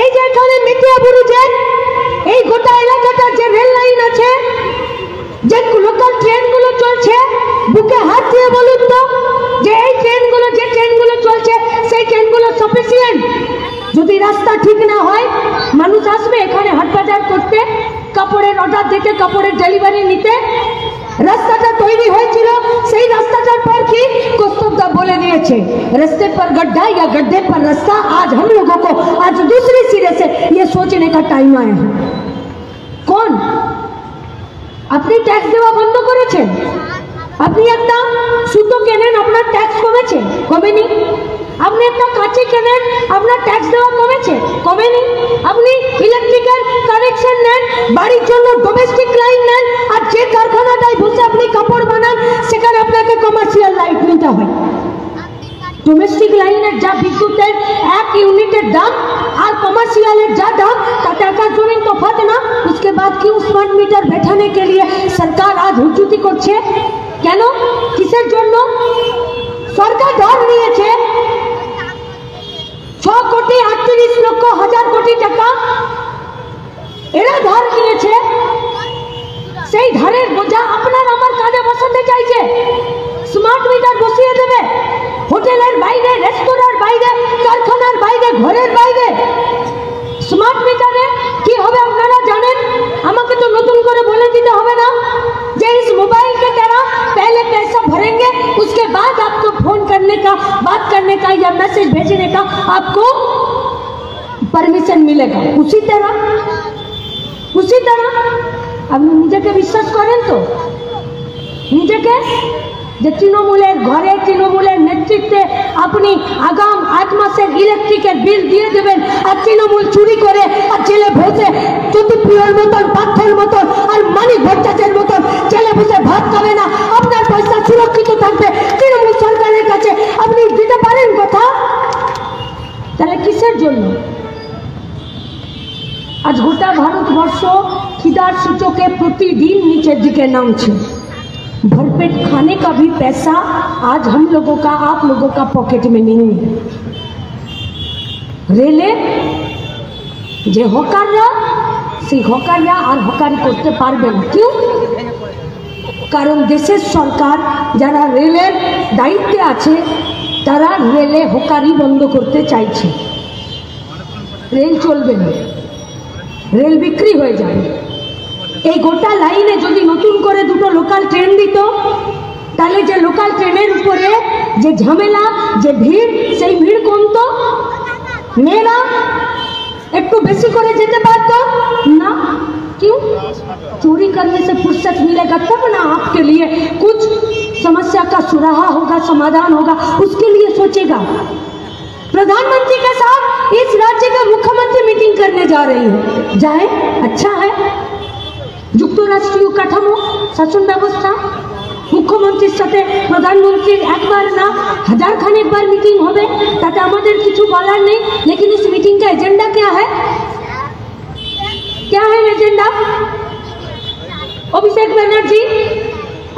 এই যে এখানে মেটিয়াবুরুজে এই গোটা এলাকাটার যে রেল লাইন আছে, যে লোকাল ট্রেনগুলো চলছে, বুকে হাত দিয়ে বলুন তো যে এই ট্রেনগুলো চলছে সেই ট্রেনগুলো সাফিসিয়েন্ট? যদি রাস্তা ঠিক না হয়, মানুষ আসবে এখানে হাট বাজার করতে, কাপড়ের অর্ডার দিতে, কাপড়ের ডেলিভারি নিতে। রাস্তাটা তৈরি হয়েছিল, সেই রাস্তাটার পর কি কৌস্তবদা বলে দিয়েছে, रास्ते पर गड्ढा या गड्ढे पर रास्ता। आज हम लोगों को आज दूसरे सिरे से ये सोचने का टाइम आया है। कौन? আপনি ট্যাক্স দেওয়া বন্ধ করেছেন? আপনি একটা সুতো কেনেন, আপনার ট্যাক্স কমেছে? কমেনি। আপনি একটা কাঁচি কেনেন, আপনার ট্যাক্স দেওয়া কমেছে? কমেনি। আপনি ইলেকট্রিক্যাল কানেকশন নেন, বাড়ির জন্য ডোমেস্টিক লাইন নেন, আর যে কারখানাটায় বসে আপনি কাপড় বানান সেখানে আপনাকে কমার্শিয়াল লাইট নিতে হয়। ডোমেস্টিক লাইনের যা বিদ্যুতের 1 ইউনিটের দাম और कमर्शियल जा दाम ताते आकाश जमीन तफात ना। उसके बाद क्यों स्मार्ट मीटर बैठाने के लिए सरकार आज हुज्जुती करছে? কেন? কিসের জন্য? সরকার ধার নিয়েছে 6 কোটি 38 লক্ষ হাজার কোটি টাকা, এরা ধার নিয়েছে। সেই ধারের বোঝা আপনার আমার কাঁধে বসাতে চাইছে। স্মার্ট মিটার বসিয়ে দেবে হোটেলের বাইরে, রেস্তোরাঁর বাইরে, কারখানার বাইরে, ঘরের বাইরে। স্মার্ট মিটারে কি হবে আপনারা জানেন? আমাকে তো নতুন করে বলে দিতে হবে না যে इस मोबाइल के तरह पहले पैसा भरेंगे, उसके बाद आपको फोन करने का, बात करने का या मैसेज भेजने का आपको परमिशन मिलेगा। उसी तरह আপনি নিজেকে বিশ্বাস করেন তো? নিজেকে যে তৃণমূলের ঘরে, তৃণমূলের নেতৃত্বে আপনি আগাম 8 মাসের ইলেকট্রিকের বিল দিয়ে দেবেন, আর তৃণমূল চুরি করে আর জেলে বসে জ্যোতিপ্রিয়র মতন, পার্থের মতন আর মানিক ভট্টাচার্যের মতন জেলে বসে ভাত খাবে না, আপনার পয়সা সুরক্ষিত থাকবে তৃণমূল সরকারের কাছে, আপনি দিতে পারেন কথা? তাহলে কিসের জন্য আজ গোটা ভারতবর্ষ খিদার সূচকে প্রতিদিন নিচের দিকে নামছে? भरपेट खाने का भी पैसा आज हम लोगों का, आप लोगों का पॉकेट में नहीं है। रेले जे हकारा সেই হকাররা আর হকারি করতে পারবে না। কেউ? কারণ দেশের সরকার যারা রেলের দায়িত্বে আছে তারা রেলে হকারি বন্ধ করতে চাইছে। রেল চলবে না, রেল বিক্রি হয়ে যাবে। এই গোটা লাইনে যদি নতুন করে 2টো লোকাল ট্রেন দিত, তাহলে যে লোকাল ট্রেনের উপরে যে ঝামেলা, যে ভিড়, সেই ভিড় কমতো। মেয়েরা একটু বেশি করে যেতে পারতো না। क्यों? चोरी करने से फुर्सत मिलेगा तब ना आपके लिए कुछ समस्या का सुराहा होगा, समाधान होगा, उसके लिए सोचेगा। प्रधानमंत्री के साथ इस राज्य का मुख्यमंत्री मीटिंग करने जा रही है, जाए, अच्छा है। যুক্তরাষ্ট্রীয় কাঠামো, শাসন ব্যবস্থা, মুখ্যমন্ত্রীর সাথে প্রধানমন্ত্রীর একবার না 1000 খানেক বার মিটিং হবে, তাতে আমাদের কিছু বলার নেই। लेकिन इस मीटिंग का एजेंडा क्या है? क्या है एजेंडा? অভিষেক ব্যানার্জি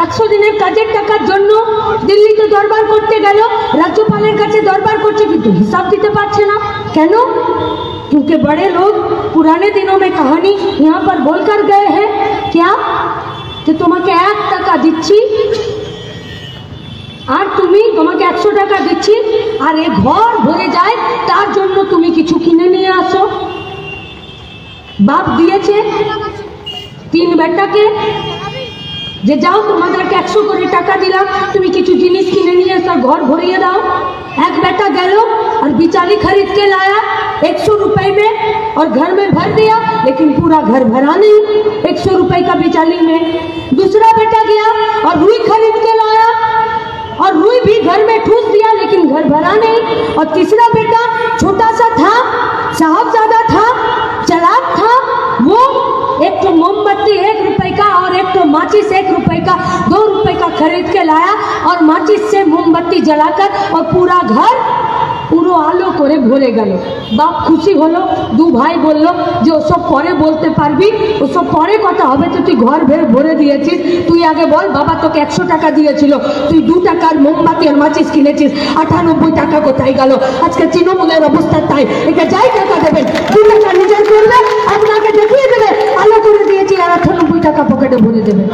100 দিনের কাজের টাকার জন্য দিল্লিতে দরবার করতে গেল, রাজ্যপালের কাছে দরবার করছে, কিন্তু হিসাব দিতে পারছে না। কেন? क्योंकि बड़े लोग पुराने दिनों में कहानी यहाँ पर बोलकर गए हैं क्या कि তোমাকে 1 টাকা দিচ্ছি আর তুমি, তোমাকে 100 টাকা দিচ্ছি আর এ ঘর ভরে যায়, তার জন্য তুমি কিছু কিনে নিয়ে আসো। বাপ দিয়েছে 3 বেটাকে যে যাও তোমাদেরকে 100 করে টাকা দিলাম, তুমি কিছু জিনিস কিনে নিয়ে এসো, ঘর ভরিয়ে দাও। एक बेटा गलो और बिचाली खरीद के लाया 100 रुपए में और घर में भर दिया, लेकिन पूरा घर भरा नहीं 100 रुपए का बिचाली में। दूसरा बेटा गया और रुई खरीद के लाया और रुई भी घर में ठूस दिया, लेकिन घर भरा नहीं। और तीसरा बेटा छोटा सा था खरीद के लाया और माचिस से मोमबत्ती जलाकर और पूरा घर পুরো আলো করে ভরে গেল। বাপ খুশি হলো, দু ভাই বলল যে ওসব পরে বলতে পারবি, ওসব পরে কথা হবে, তো তুই ঘর ভরে দিয়েছিস, তুই আগে বল বাবা তোকে 100 টাকা দিয়েছিল, তুই 2 টাকার মোমবাতি আর মাচিস কিনেছিস, 98 টাকা কোথায় গেল? আজকে তৃণমূলের অবস্থা তাই, এটা যাই টাকা দেবেন 2 টাকা নিজের করবে, আপনাকে দেখিয়ে দেবে আলো করে দিয়েছি আর 98 টাকা পকেটে ভরে দেবে।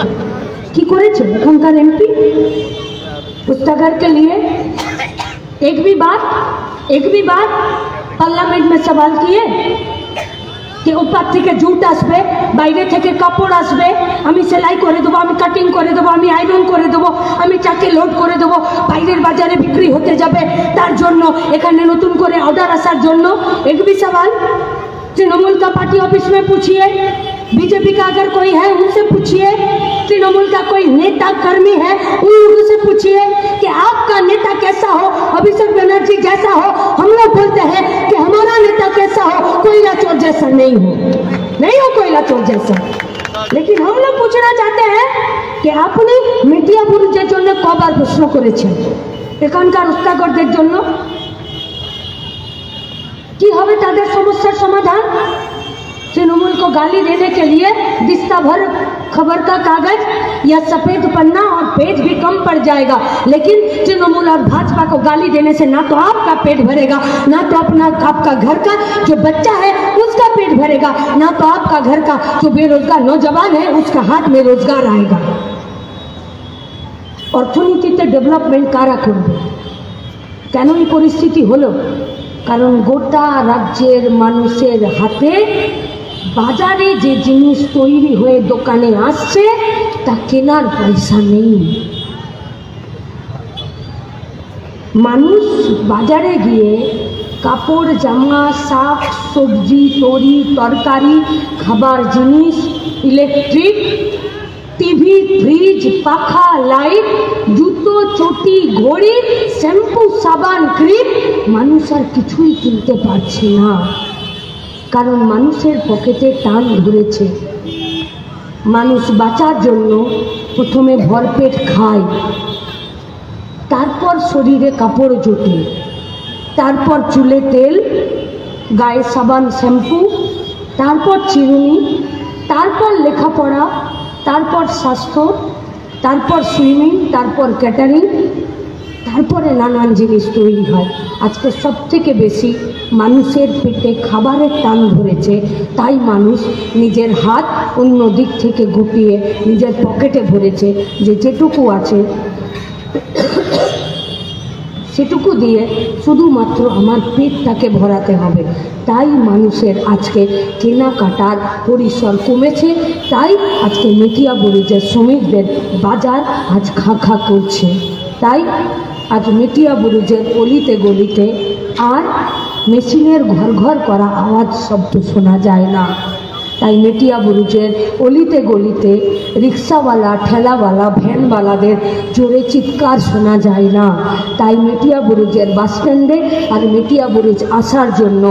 কি করেছে এখনকার এমপি? पुस्तकर के लिए एक भी बार पार्लियामेंट में सवाल किए कि ऊपर থেকে জুট আসবে, বাইরে থেকে কাপড় আসবে, আমি সেলাই করে দেবো, আমি কাটিং করে দেবো, আমি আয়রন করে দেবো, আমি চাকে লোড করে দেবো, বাইরের বাজারে বিক্রি হতে যাবে, তার জন্য এখানে নতুন করে অর্ডার আসার জন্য। एक भी सवाल तृणमूल का पार्टी ऑफिस में पूछिए, बीजेपी का अगर कोई है उनसे पूछिए, तृणमूल का कोई नेता कर्मी है उन लोगों से पूछिए कि आपका नेता कैसा हो, अभिषेक बनर्जी जैसा हो। हम लोग बोलते हैं कि हमारा नेता कैसा हो, कोयला चोर जैसा नहीं हो कोयला चोर जैसा। लेकिन हम लोग पूछना चाहते हैं कि आपने मीडिया बुरुजेर জন্য কবার প্রশ্ন করেছেন এখানকার উস্তাগরদের জন্য? কি হবে তাদের সমস্যার সমাধান? तृणमूल को गाली देने के लिए दिस्ता भर खबर का कागज या सफेद पन्ना और पेज भी कम पड़ जाएगा, लेकिन तृणमूल और भाजपा को गाली देने से ना तो आपका पेट भरेगा, ना तो आपका घर का जो बच्चा है उसका पेट भरेगा, ना तो आपका घर का जो बेरोजगार नौजवान है उसका हाथ में रोजगार आएगा। অর্থনীতিতে ডেভেলপমেন্ট কারা করবে? কেন এই পরিস্থিতি হলো? কারণ গোটা রাজ্যের মানুষের হাতে বাজারে যে জিনিস তৈরি হয়ে দোকানে আসছে তা কেনার পয়সা নেই। মানুষ বাজারে গিয়ে কাপড় জামা শাক সবজি তরি তরকারি খাবার জিনিস ইলেকট্রিক টিভি ফ্রিজ পাখা লাইট জুতো চটি ঘড়ি শ্যাম্পু সাবান ক্রিম মানুষ আর কিছুই কিনতে পারছে না, কারণ মানুষের পকেটে টান ধরেছে। মানুষ বাঁচার জন্য প্রথমে ভরপেট খায়, তারপর শরীরে কাপড় জোটে, তারপর চুলে তেল, গায়ে সাবান শ্যাম্পু, তারপর চিরুনি, তারপর লেখাপড়া, তারপর স্বাস্থ্য, তারপর সুইমিং, তারপর ক্যাটারিং, তারপরে নানান জিনিস তৈরি হয়। আজকে সব থেকে বেশি মানুষের পেটে খাবারের টান ধরেছে, তাই মানুষ নিজের হাত অন্য দিক থেকে গুটিয়ে নিজের পকেটে ভরেছে, যে যেটুকু আছে সেটুকু দিয়ে শুধুমাত্র আমার পেটটাকে ভরাতে হবে। তাই মানুষের আজকে কেনাকাটার পরিসর কমেছে, তাই আজকে মেটিয়া বুরুজের শ্রমিকদের বাজার আজ খা করছে। তাই আজ মেটিয়া বুরুজের অলিতে গলিতে আর মেশিনের ঘর করা আওয়াজ শব্দ শোনা যায় না। তাই মেটিয়া বুরুজের অলিতে গলিতে রিক্সাওয়ালা ঠেলাওয়ালা ভ্যানওয়ালাদের জোরে চিৎকার শোনা যায় না। তাই মেটিয়া বুরুজের বাস স্ট্যান্ডে আর মেটিয়া বুরুজ আসার জন্য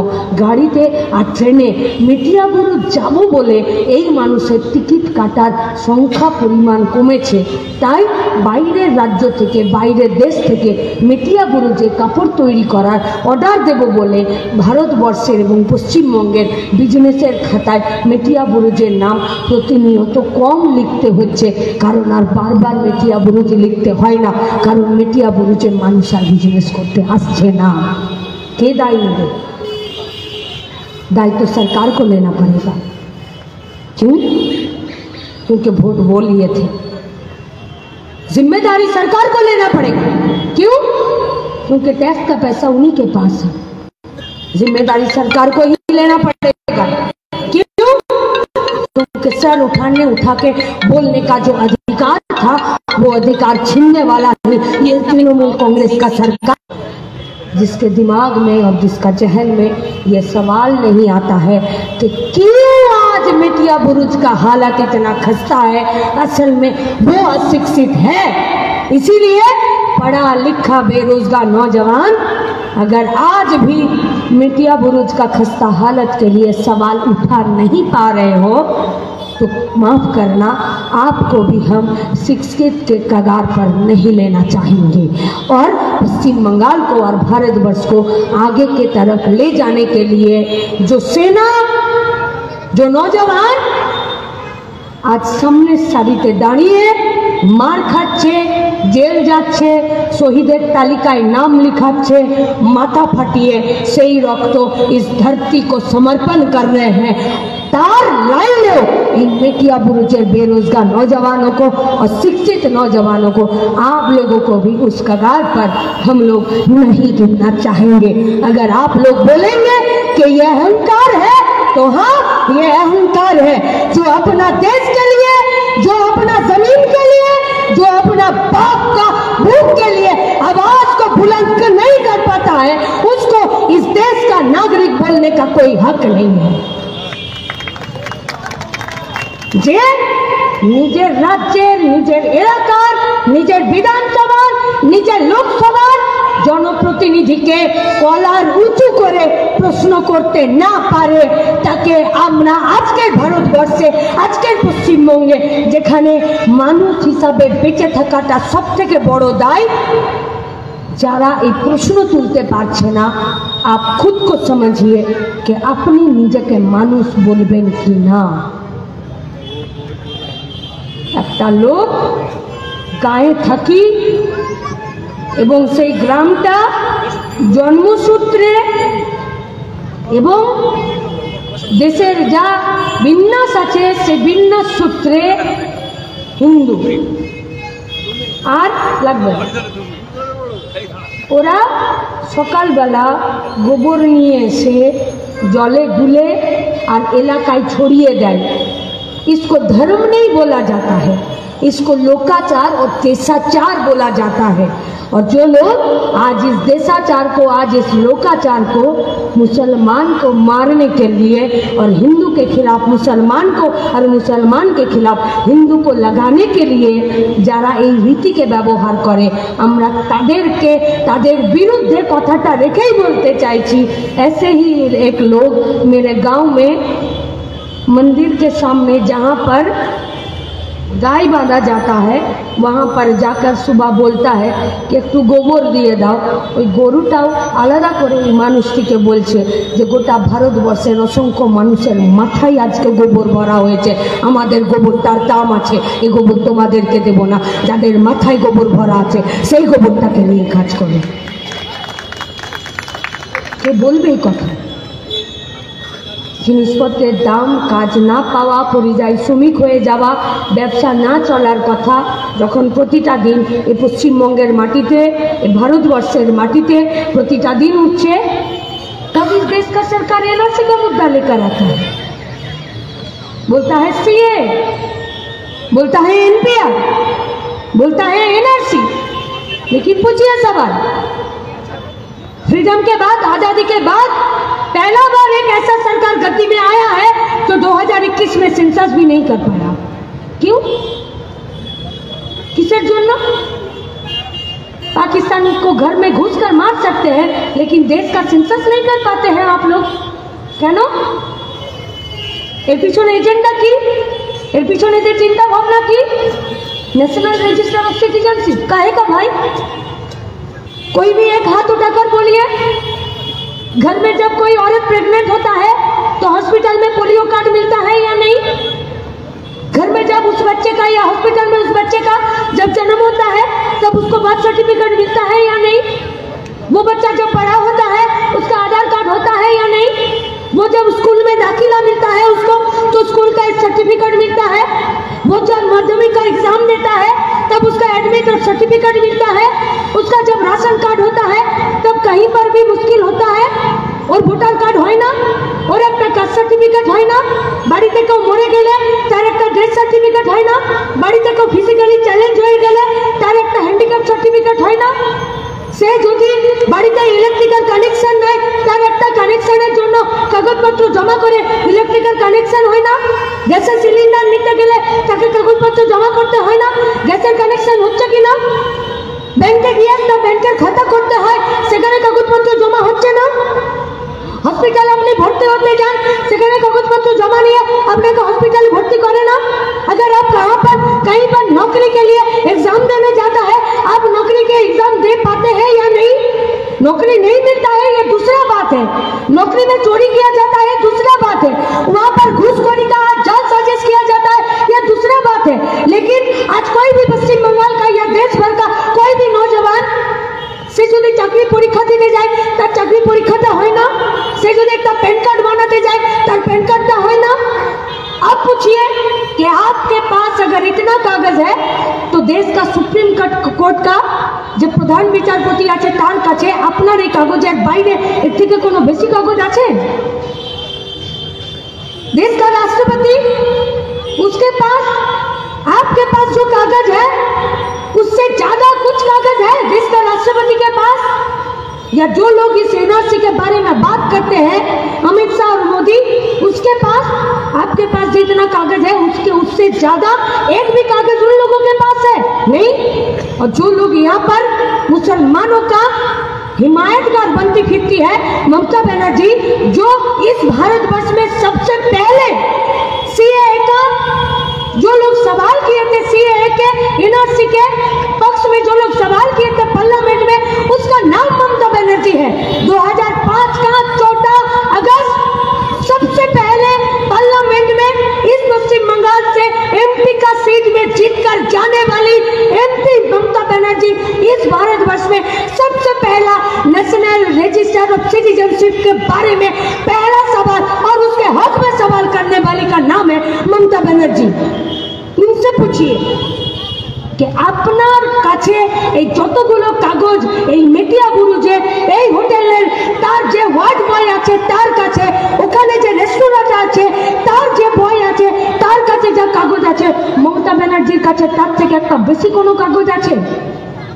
গাড়িতে আর ট্রেনে মেটিয়া বুরুজ যাব বলে এই মানুষের টিকিট কাটার সংখ্যা পরিমাণ কমেছে। তাই বাইরের রাজ্য থেকে বাইরের দেশ থেকে মেটিয়া বুরুজে কাপড় তৈরি করার অর্ডার দেব বলে ভারতবর্ষের এবং পশ্চিমবঙ্গের বিজনেসের খাতায় মেটিয়া বুরুজের নাম প্রতিনিয়ত কম লিখতে হচ্ছে, কারণ আর বারবার মেটিয়া বুরুজ লিখতে হয় না, কারণ মেটিয়া বুরুজের মানুষ আর বিজনেস করতে আসছে না। কে दायी নেবে? दायी तो सरकार को लेना पड़ेगा। क्यों? क्योंकि वोट वो लिए थे, जिम्मेदारी सरकार को लेना पड़ेगा। क्यों? क्योंकि टैक्स का पैसा उन्हीं के पास है, जिम्मेदारी सरकार को ही लेना पड़ेगा। क्यों? क्योंकि सर उठा के बोलने का जो अधिकार था वो अधिकार छीनने वाला है ये तृणमूल कांग्रेस का सरकार, जिसके दिमाग में और जिसका जहन में ये सवाल नहीं आता है कि क्यों आज मेटिया बुरुज का हालत इतना खस्ता है। असल में वो अशिक्षित है, इसीलिए पढ़ा लिखा बेरोजगार नौजवान अगर आज भी मेटिया बुरुज का खस्ता हालत के लिए सवाल उठा नहीं पा रहे हो तो माफ़ करना, आपको भी हम शिक्षित के कगार पर नहीं लेना चाहेंगे और पश्चिम बंगाल को और भारतवर्ष को आगे की तरफ ले जाने के लिए जो सेना, जो नौजवान आज सामने सारिते दाঁড়িয়ে मार खाচ্ছে, जेल যাচ্ছে, শহীদের তালিকায় नाम लिखाচ্ছে, माथा फाटिए सही रक्त इस धरती को समर्पण कर रहे हैं, तार लाइन लो इन बेटिया बुरुजर बेरोजगार नौजवानों को और शिक्षित नौजवानों को, आप लोगों को भी उस कगार पर हम लोग नहीं गिरना चाहेंगे। अगर आप लोग बोलेंगे कि यह अहंकार है तो हाँ, ये अहंकार है। जो अपना देश के लिए, जो अपना जमीन के लिए, जो अपना बाप का भूख के लिए आवाज को बुलंद नहीं कर पाता है, उसको इस देश का नागरिक बोलने का कोई हक नहीं है। যে নিজের রাজ্যের, নিজের এলাকার, নিজের বিধানসভার, নিজের লোকসভার জনপ্রতিনিধিকে কলার উঁচু করে প্রশ্ন করতে না পারে, তাকে আমরা আজকের ভারতবর্ষে, আজকের পশ্চিমবঙ্গে যেখানে মানুষ হিসাবে বেঁচে থাকাটা সব থেকে বড় দায়, যারা এই প্রশ্ন তুলতে পারছে না, আপ খুদ কো সমঝিয়ে कि আপনি নিজেকে মানুষ বলবেন কি না। একটা লোক গায়ে থাকি এবং সেই গ্রামটা জন্মসূত্রে এবং দেশের যা বিন্যাস আছে সেই বিন্যাস সূত্রে হিন্দু, আর লাগবে ওরা সকালবেলা গোবর নিয়ে এসে জলে গুলে আর এলাকায় ছড়িয়ে দেয়। इसको धर्म नहीं बोला जाता है, इसको लोकाचार और देशाचार बोला जाता है। और जो लोग आज इस देशाचार को, आज इस लोकाचार को मुसलमान को मारने के लिए और हिंदू के खिलाफ मुसलमान को और मुसलमान के खिलाफ हिंदू को लगाने के लिए যারা এই রীতিকে ব্যবহার করে, আমরা তাদেরকে তাদের বিরুদ্ধে কথাটা রেখেই বলতে চাইছি। ऐसे ही एक लोग मेरे गांव में मंदिर के सामने जहाँ पर गाय बांधा जाता है, वहाँ पर जाकर सुबह बोलता है कि একটু গোবর দিয়ে দাও। ওই গরুটাও আলাদা করে এই মানুষটিকে বলছে যে গোটা ভারতবর্ষের অসংখ্য মানুষের মাথায় আজকে গোবর ভরা হয়েছে, আমাদের গোবরটার দাম আছে, এই গোবর তোমাদেরকে দেব না। যাদের মাথায় গোবর ভরা আছে সেই গোবরটাকে নিয়ে কাজ করে। কে বলবে এই কথা? জিনিসপত্রের দাম, কাজ না পাওয়া, পরিযায়ী শ্রমিক হয়ে যাওয়া, ব্যবসা না চলার কথা যখন প্রতিটা দিন এই পশ্চিমবঙ্গের মাটিতে, এই ভারতবর্ষের মাটিতে প্রতিটা দিন উঠছে, तब इस देश का सरकार एनआरसी का मुद्दा लेकर आता है, बोलता है सीए, बोलता है एनपीआर, बोलता है एनआरसी। लेकिन पूछिए सवाल, फ्रीडम के बाद, आजादी के बाद पहला बार एक ऐसा सरकार गद्दी में आया है जो 2021 में सेंसस भी नहीं कर पाया। क्यों? किसर জন্য? पाकिस्तान को घर में घुसकर मार सकते हैं लेकिन देश का सेंसस नहीं कर पाते हैं आप लोग, কেন? এর পিছনে এজেন্ডা কি? এর পিছনে যে চিন্তা ভাবনা কি? नेशनल रजिस्टर ऑफ सिटीजनशिप काहे का भाई? कोई भी एक हाथ उठाकर बोलिए। घर में जब कोई औरत प्रेग्नेंट होता है तो हॉस्पिटल में पोलियो कार्ड मिलता है या नहीं? घर में जब उस बच्चे का या हॉस्पिटल में उस बच्चे का जब जन्म होता है तब उसको बर्थ सर्टिफिकेट मिलता है या नहीं? वो बच्चा जब बड़ा होता है उसका आधार कार्ड होता है या नहीं? वो जब स्कूल में दाखिला मिलता है उसको तो स्कूल का एक सर्टिफिकेट मिलता है। वो जब माध्यमिक का एग्जाम देता है तब उसका एडमिट सर्टिफिकेट मिलता है। उसका जब राशन कार्ड होता है तब कहीं पर भी मुश्किल होता है और वोटर कार्ड হয় না और একটা কাস্ট সার্টিফিকেট হয় না। বাড়িতে কেউ মরে গেলে তার একটা ডেথ সার্টিফিকেট হয় না। বাড়িতে কেউ ফিজিক্যালি চ্যালেঞ্জ হয়ে গেলে তার একটা হ্যান্ডিক্যাপ সার্টিফিকেট হয় না। সে যদি বাড়িতে ইলেকট্রিক্যাল কানেকশন নেয় তার একটা কানেকশনের জন্য কাগজপত্র জমা করে ইলেকট্রিক্যাল কানেকশন হয় না। গ্যাসের সিলিন্ডার নিতে গেলে তাকে কাগজপত্র জমা করতে হয় না। গ্যাসের কানেকশন হচ্ছে কিনা? ব্যাংকে গিয়ে একটা ব্যাংকের খাতা করতে হয়, সেখানে কাগজপত্র জমা হচ্ছে না। हॉस्पिटल अपने भर्ती होते जान, सेখানে कागजपत्र जमा लिए अपने को हॉस्पिटल भर्ती करे ना। अगर आप कहीं पर नौकरी के लिए एग्जाम देने जाता है, आप नौकरी के एग्जाम दे पाते हैं या नहीं? नौकरी नहीं मिलता है ये दूसरा बात है, नौकरी में चोरी किया जाता है दूसरा बात है, वहां पर घूसखोरी का जाल साजिश किया जाता है ये दूसरा बात है। लेकिन आज कोई भी पश्चिम बंगाल का या देश भर का कोई भी नौजवान से যদি চাকরি পরীক্ষা দিতে যায় তার চাকরি পরীক্ষাটা হয় না, সে যদি একটা पैन कार्ड बनाते जाए তার पैन कार्डটা হয় ना। आप पूछिए कि आपके पास अगर इतना कागज है तो देश का सुप्रीम कोर्ट का যে প্রধান বিচারপতি আছে তার কাছে আপনার এই কাগজের বাইরে এর থেকে কোনো বেশি কাগজ আছে? देश का राष्ट्रपति उसके पास आपके पास जो कागज है उससे ज्यादा कुछ कागज है देश का राष्ट्रपति के पास? या जो लोग इस एनआरसी के बारे में बात करते हैं अमित शाह और मोदी, उसके पास आपके पास जितना कागज है उससे ज्यादा एक भी कागज उन लोगों के पास है नहीं। और जो लोग यहाँ पर मुसलमानों का हिमायतगार बनती फिरती है ममता बनर्जी, जो इस भारतवर्ष में सबसे पहले सीएए का जो लोग सवाल किए थे, सीएए के एनआरसी के पक्ष में जो लोग सवाल किए थे पार्लियामेंट में, उसका नाम ममता बनर्जी है। 2005 का 14 अगस्त सबसे पहले पार्लियामेंट में इस पश्चिम बंगाल से एमपी का सीट में जीतकर जाने वाली एमपी ममता बनर्जी इस भारतवर्ष में सबसे पहला नेशनल रजिस्टर ऑफ सिटीजनशिप के बारे में पहला सवाल और उसके हक में सवाल करने वाली का नाम है ममता बनर्जी। इनसे पूछिए कि আপনার কাছে এই যতগুলো কাগজ এই মেটিয়া বুরুজে এই হোটেলের তার যে ওয়ার্ড বয় আছে তার কাছে, ওখানে যে রেস্টুরেন্ট আছে তার যে বয় আছে তার কাছে যা কাগজ আছে মমতা ব্যানার্জির কাছে তার থেকে একটা বেশি কোনো কাগজ আছে?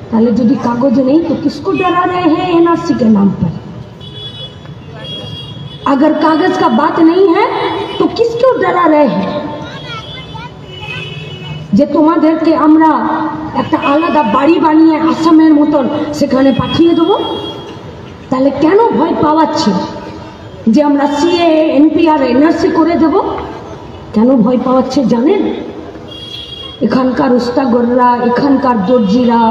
তাহলে যদি কাগজ নেই तो किसको डरा रहे हैं एनआरसी के नाम पर? अगर कागज का बात नहीं है तो किसको डरा रहे हैं? যে তোমাদেরকে আমরা একটা আলাদা বাড়ি বানিয়ে আসামের মতন সেখানে পাঠিয়ে দেবো, তাহলে কেন ভয় পাওয়াচ্ছে যে আমরা সিএএ এনপিআর এনআরসি করে দেব? কেন ভয় পাওয়াচ্ছে জানেন? এখানকার উস্তাগররা, এখানকার দর্জিরা,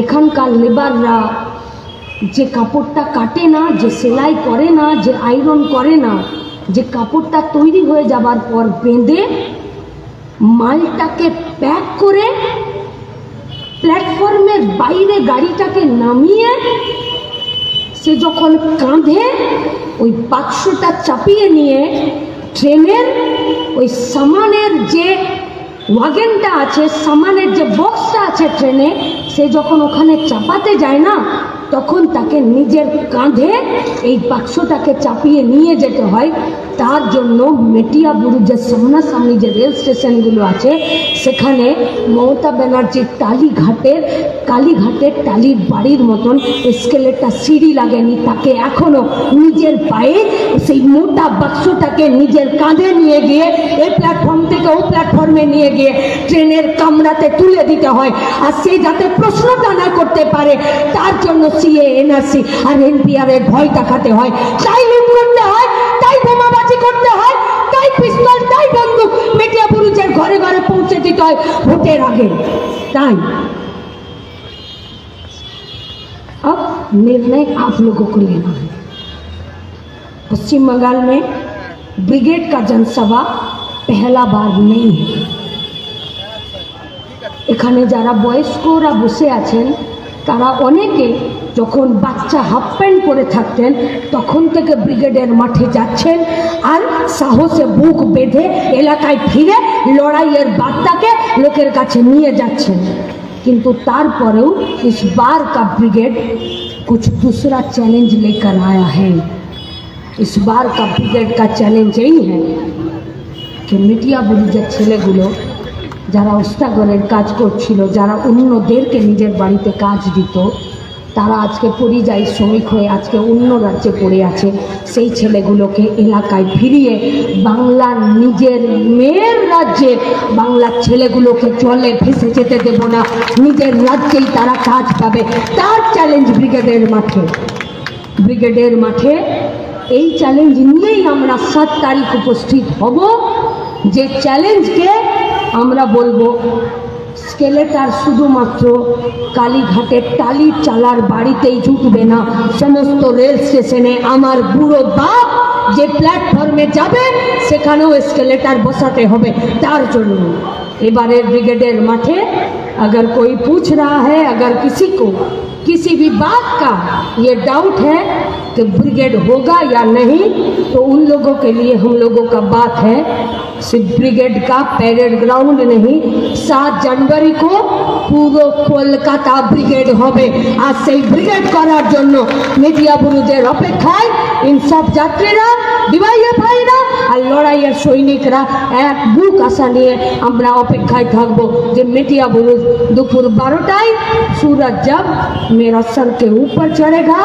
এখানকার লেবাররা যে কাপড়টা কাটে না, যে সেলাই করে না, যে আয়রন করে না, যে কাপড়টা তৈরি হয়ে যাবার পর বেঁধে মালটাকে প্যাক করে প্ল্যাটফর্মের বাইরে গাড়িটাকে নামিয়ে সে যখন কাঁধে ওই বাক্সটা চাপিয়ে নিয়ে ট্রেনের ওই সামানের যে ওয়াগনটা আছে, সামানের যে বক্সটা আছে ট্রেনে, সে যখন ওখানে চাপাতে যায় না তখন তাকে নিজের কাঁধে এই বাক্সটাকে চাপিয়ে নিয়ে যেতে হয়। তার জন্য মেটিয়া বুরুজের সামনাসামনি যে রেল স্টেশনগুলো আছে সেখানে মমতা ব্যানার্জির কালীঘাটের টালির বাড়ির মতন এসকেলেটার সিঁড়ি লাগেনি, তাকে এখনো নিজের পায়ে সেই মোটা বাক্সটাকে নিজের কাঁধে নিয়ে গিয়ে এই প্ল্যাটফর্ম থেকে ও প্ল্যাটফর্মে নিয়ে গিয়ে ট্রেনের কামরাতে তুলে দিতে হয়। আর সে যাতে প্রশ্নটা না করতে পারে তার জন্য সিএ এনআরসি আর এনপিআর এর ভয় দেখাতে হয়, তাই লুট করতে হয়, তাই বোমাবাজি করতে হয়, তাই পিস্তল, তাই বন্দুক মেটিয়া বুরুজের ঘরে ঘরে পৌঁছে দিতে হয় ভোটের আগে। ताई अब निर्णय आप लोगों को लेना है। पश्चिम बंगाल में ब्रिगेड का जनसभा पहला बार नहीं है। এখানে যারা বয়স্করা বসে আছেন তারা অনেকে যখন বাচ্চা হাফ প্যান্ট পরে থাকতেন তখন থেকে ব্রিগেডের মাঠে যাচ্ছেন আর সাহসে বুক বেঁধে এলাকায় ফিরে লড়াইয়ের বার্তাকে লোকের কাছে নিয়ে যাচ্ছেন। किंतु तारपरेও इस बार का ब्रिगेड कुछ दूसरा चैलेंज लेकर आया है। इस बार का ब्रिगेड का चैलेंज यही है कि मिटिया बुरुजेर छेलेगुलो যারা উস্তাগরের কাজ করছিল, যারা অন্যদেরকে নিজের বাড়িতে কাজ দিত, তারা আজকে পরিযায়ী শ্রমিক হয়ে আজকে অন্য রাজ্যে পড়ে আছে। সেই ছেলেগুলোকে এলাকায় ফিরিয়ে বাংলার নিজের মেয়ের রাজ্যে বাংলার ছেলেগুলোকে জলে ভেসে যেতে দেব না, নিজের রাজ্যেই তারা কাজ পাবে। তার চ্যালেঞ্জ ব্রিগেডের মাঠে। ব্রিগেডের মাঠে এই চ্যালেঞ্জ নিয়েই আমরা 7 তারিখ উপস্থিত হব। যে চ্যালেঞ্জকে আমরা বলবো স্কেলেটার শুধুমাত্র কালীঘাটের টালির চালার বাড়িতেই জুটবে না, সমস্ত রেল স্টেশনে আমার বুড়ো বাপ যে প্ল্যাটফর্মে যাবে সেখানেও স্কেলেটার বসাতে হবে। তার জন্য এবারের ব্রিগेडेर माठे अगर कोई पूछ रहा है, अगर किसी को किसी भी बात का ये डाउट है कि ब्रिगेड होगा या नहीं, तो उन लोगों के लिए हम लोगों का बात है सिर्फ ब्रिगेड का पैरेड ग्राउंड नहीं, 7 जनवरी को पूरा कोलकाता ब्रिगेड होबे। आज से ब्रिगेड करार জন্য মিডিয়া বুরুদের অপেক্ষায় ইনসাফ যাত্রীরা, ডিওয়াইএফ ভাইরা আর লড়াইয়ের সৈনিকরা এক বুক আশা নিয়ে আমরা অপেক্ষায় থাকব যে মিডিয়া বুরুজ দুপুর 12টায় सूरज जब मेरा सर के ऊपर चढ़ेगा,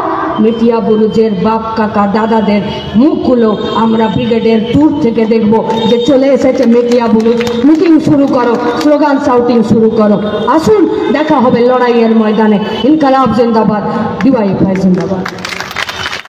মিডিয়া বুরুজের বাপ কাকা দাদাদের মুখগুলো আমরা ব্রিগেডের দূর থেকে দেখব যে চলে এসেছে মিডিয়া বুরুজ। মিটিং শুরু করো, স্লোগান শাউটিং শুরু করো। আসুন দেখা হবে লড়াইয়ের ময়দানে। ইনকালাব জিন্দাবাদ, ডিওয়াইএফআই জিন্দাবাদ।